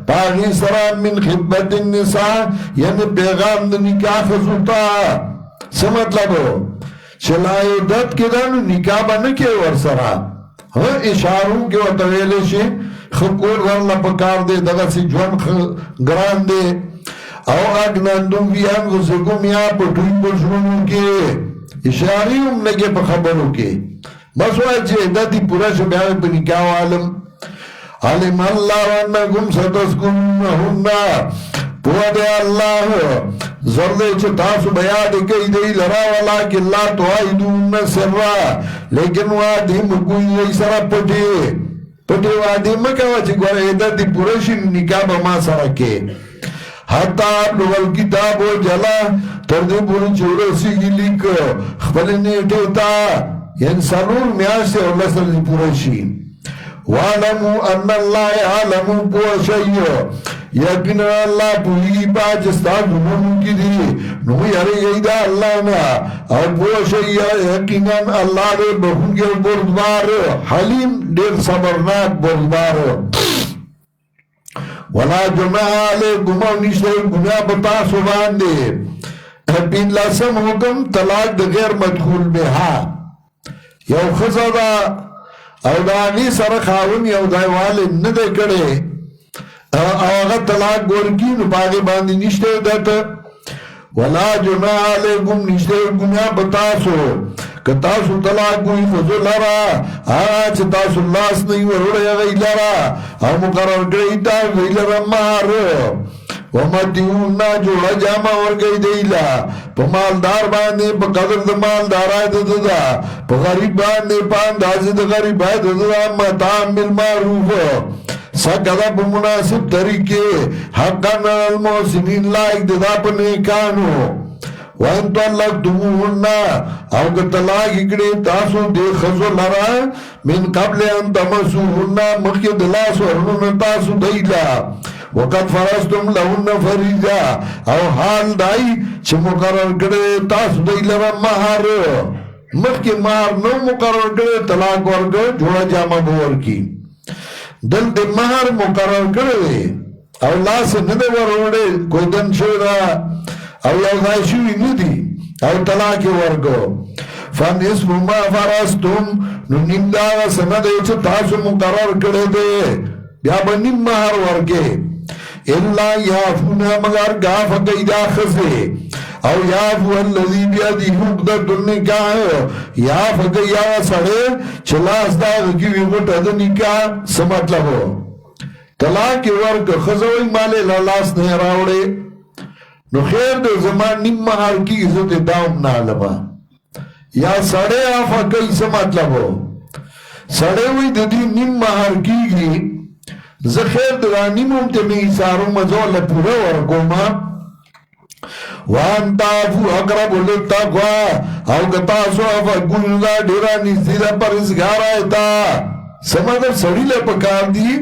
پاگی سرام من خدمت النساء یعنی پیغام دے نکاح خزوتا سمطلب ہو چلائے دت کے دانو نکاح بنکے ورسرا اشاروں کے وطویلے شے خکور ورلا پکار دے دغا سی جوان گران دے او اگناندوں بیان غزگم یا پٹوئی پرشنوں کے اشاریوں لگے پا خبروں کے بس واجہ عدتی پورا شبیاوی پا نکاو علم اللہ وانکم ستسکنہنہ پوہ دے اللہ زردے چھتاسو بیاد کئی دے لرا ولیکن لا توائدون سرا لیکن وادی مکوئی لئی سرا پٹے پٹے وادی مکاوہ چی گوھر ایدہ دی پورشی نکاح بما سرکے حتی لغل کتاب و جلا تردی پوری چورسی کی لکھ خبری نیٹے تا یعنی سنور میاسے اللہ صلی اللہ پورشی وَعَلَمُوا أَنَّ اللَّهِ عَلَمُوا پوشیو یقین اللہ پولی باجستا دنوں کی دی نوی علی ایدہ اللہ نا اور پوشی یقین اللہ دے بخون کے بردبار حلیم دیر صبرناک بردبار وَلَا جُنَاحَ عَلَيْكُمْ وَنِشْتَ گناہ بتاسو باندے بین لاسم حکم طلاق دا غیر مدخول بہا یو خزدہ او دا غي سره خاون یو ځایواله نه دی کړی او هغه طلاق ورکړي نو باندې باندې نشته دته ولا جناح علیکم نشته ګناه بتاسو که تاسو طلاق کوئی خذو لرا چې تاسو لاس نه وروړی غي لرا او مقرر کړی دا غي لرا مار ومدیونا جوړه جامه ورګي دیلا په مالدار باندې په قدر د مالدار ددا په غریب باندې په اندازې د غریب ددا متام بالمعروف سکدا په مناسب طریقې حقا المحسنین لایک ددا په نیکانو وان طلقتموهن او که طلاق کړي تاسو د خزو لرا من قبل ان تمسوهن مخکې د لاس ورنونه تاسو دیلا وقد فرضتم لهن فریضه او حال دای چې مقرر کړي تاسو دیلا مہر مخکې مہر نو مقرر کړي طلاق ورکړي جوړه جامه ورکی دلته مہر مقرر کړي او لاس نه وروړي کوئی دن شوی او یو ځای شوی نه دي او طلاق ورکو فنصف ما فرضتم نو نیم دا سند چې تاسو مقرر کړی دی بیا به نیم مہر ورکې الا یعفونا مگر غاف قیدا خزه او یعفو الذی بیده عقدة النکاح یعف قیا سړی چې لاس دا کی ویغټه د نکاح څه مطلب طلاق ورک خزوی مال لاس نه راوړي نو خیر دو زمان نیم مہر کی عزت داؤم نالبا یا سڑے آفا کئی سے مطلب ہو سڑے ہوئی دی نیم مہر کی گی زخیر دو نیم امتنی سارو مزول پورا ورکوما وان تافو اقرب للتقوى او کتاسو آفا گنزا ڈیرانی زیدہ پر ازگار آئیتا سمدر سڑی لے پکار دی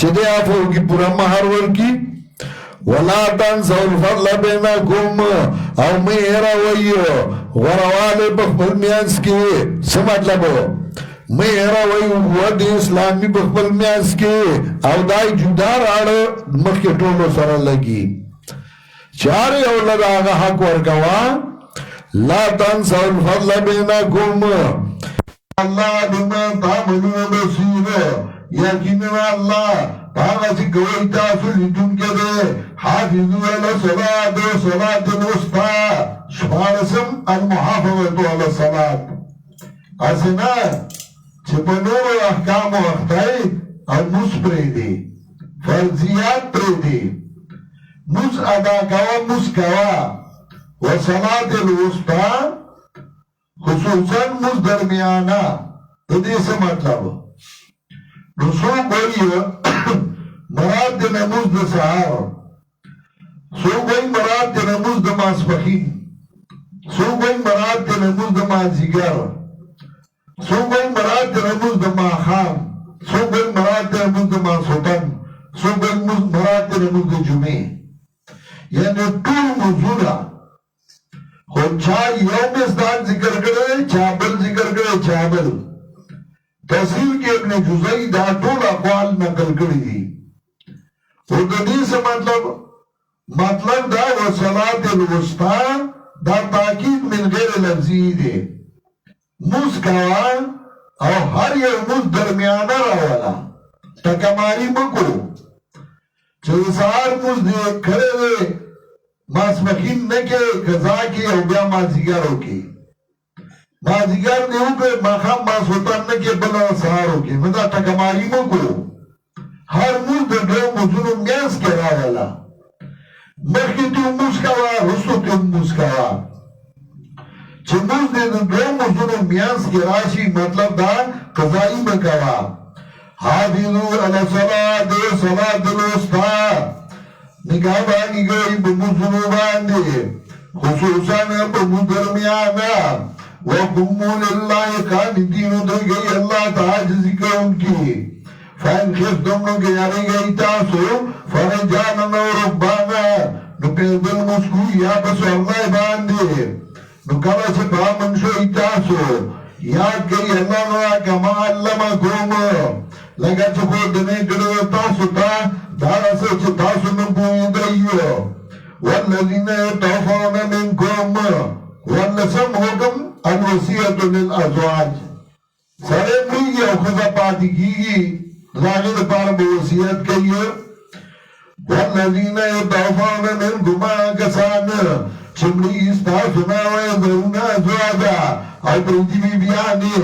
چدے آفا ہوگی پورا مہر ورکی ولا تنسوا الفضل بينكم او مهرا ويو غروال بخبل میانس کی سمطلب مهرا ويو ود اسلامی بخبل میانس کی او دای جدا راړ مخکې ټولو سره لګي چاري اولاد هغه حق ورکوا لا تنسوا الفضل بينكم الله بما تعملون بصير یقینا الله هغه چې کوي تاسو لیدون کړه حافظو علی صلات و صلات الوسطى شپارسم المحافظه علی الصلات اسنا چې په نورو احکام وختای او مصبرې دي فرضیات پرې دي مز ادا کوا مز کوا و صلات الوسطى خصوصا مز درمیانا د دې څه مطلب رسول کوئی مراد د نموز د سهار سو کوئی مراد د نموز د ماسپخین سو کوئی مراد د نموز د مازیګر سو کوئی مراد د نموز د ماښام سو کوئی مراد د نموز د ماسخوتن سو کوئی مراد د نموز د جمعې یعنی ټول موضوعه خو چا یو مصداق ذکر کړی چا بل ذکر کړی چا بل تفسیر کې ابن جزئی دا ټول اقوال نقل کړی دي او د دې څه مطلب دا و صلات الوسطى دا تاکید من غیر لفظی دی مسکوا او هر یو مز درمیانه راولا تکماری مکو چې سهار مز دې کړی دی ماسپخین نه کې قضا کې او بیا مازدیګر وکړي مازدیګر دیو په ماښام ماسخوتن نه کې بل سهار وکړي نو دا تکماری مکو هر مز د دوه مزونو میانس کې راولا مخکې تو مز کوا رسو تو مز کوا چې مز د دوه مزونو میانس کې راشي مطلب دا قضایی مکوا حافظو علی صلات صلات الوسطى نگاہ بانی گئی بمزنو باندے خصوصاً بمدرمیانا وقمو للہ قانتینو در گئی اللہ تعاجزی کا ان کی فین خفتمنو گیاری گئی تاسو فرجاننا و ربانا نو پیدل مسکو یا بس اللہ باندے نو کلا سے بامن شوئی تاسو یاد گئی اللہ نوا کما علمہ کوم لگا چکو دنے کرو تاسو تا دارا سے تاسو نبوئی دائیو والذین یتوفون منکم واللسم حکم الوصیت للازواج سرے ملی او خدا پاتې کیږي د هغې دپاره به وصیت کوي والذین یتوفون منکم کسان چې مړي ستاسو نه ویذرون ازواجا او پرېږدي بیبیانې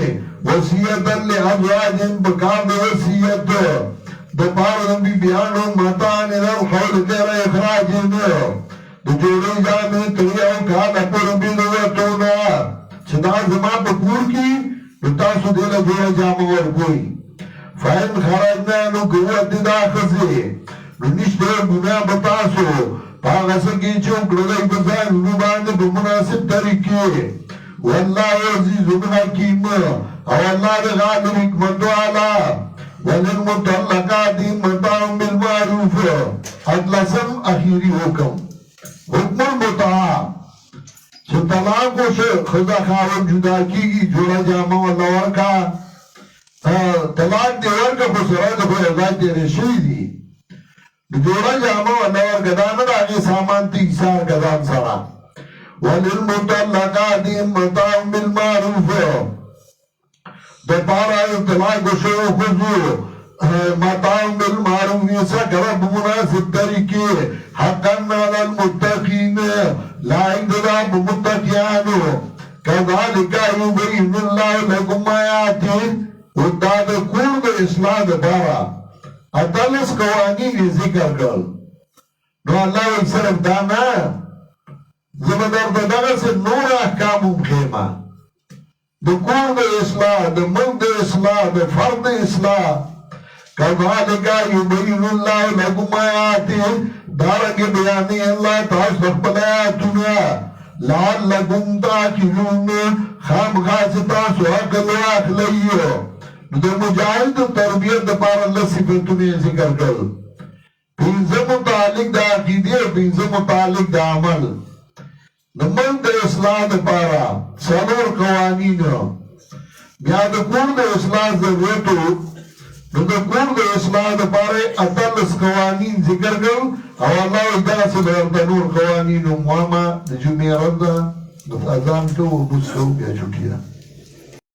وصیتا لازواجهم پکار د وصیت دپاره د بیبیانو متاع الی الحول غیر اخراج د جوړې جامې تر یو کاله پورې بېلوتونه چې دا زما په کور کې نو تاسو دې له جوړه جامه ورکوئ فإن خرجنا نو که وتې دا ښځې نو نشته ګناه به تاسو په هغه څه کې چې وکړلی په ځانونو باندې په مناسب طریقې والله عزیز حکیم او الله د غالب حکمت والا وللمطلقات متاع بالمعروف اتلسم اخیری حکم حکم المتاع چې طلاق وشو ښځه خاوند جدا کېږي جوړه جامه ورله ورکړه طلاق دې ورکړه خو سړی د خو یو ځای تېرې شوي دي جوړه جامه ورله ورکړه دا نه د هغې سامان ته ایثار کړه ځان سره وللمطلقات متاع بالمعروف دپاره طلاق وشو ښځو متاع بالمعروف سکره په مناسب طریقې حقا علی المتقین لائق دا په متقیانو کذالک یبین الله لکم آیاته او دا د کور د اصلاح دپاره اتلس قوانین یې ذکر کړل نو الله وایي صرف دا نه زه به درته دغسې نور احکام هم ښیمه د کور د اصلاح د ملک د اصلاح د فرد د اصلاح کذالک یبین الله لکم آیاته دارنګې بیانې الله تاسو ته خپل آیاتونه لعلکم تعقلون خامخا چې تاسو عقل واخلئ نو د مجاهد د تربیت دپاره لس صفتونه یې ذکر کړل پنځه متعلق د عقیدې او پنځه متعلق د عمل د ملک د اصلاح دپاره څلور قوانین بیا د کور د اصلاح ضرورت نو د کور د اصلاح دپاره اتلس قوانین ذکر کړل او الله وایي داسې به درته نور قوانین هم واما د جمعې ورځ ده د اذان کوو لمونځ کوو بیا چوټي ده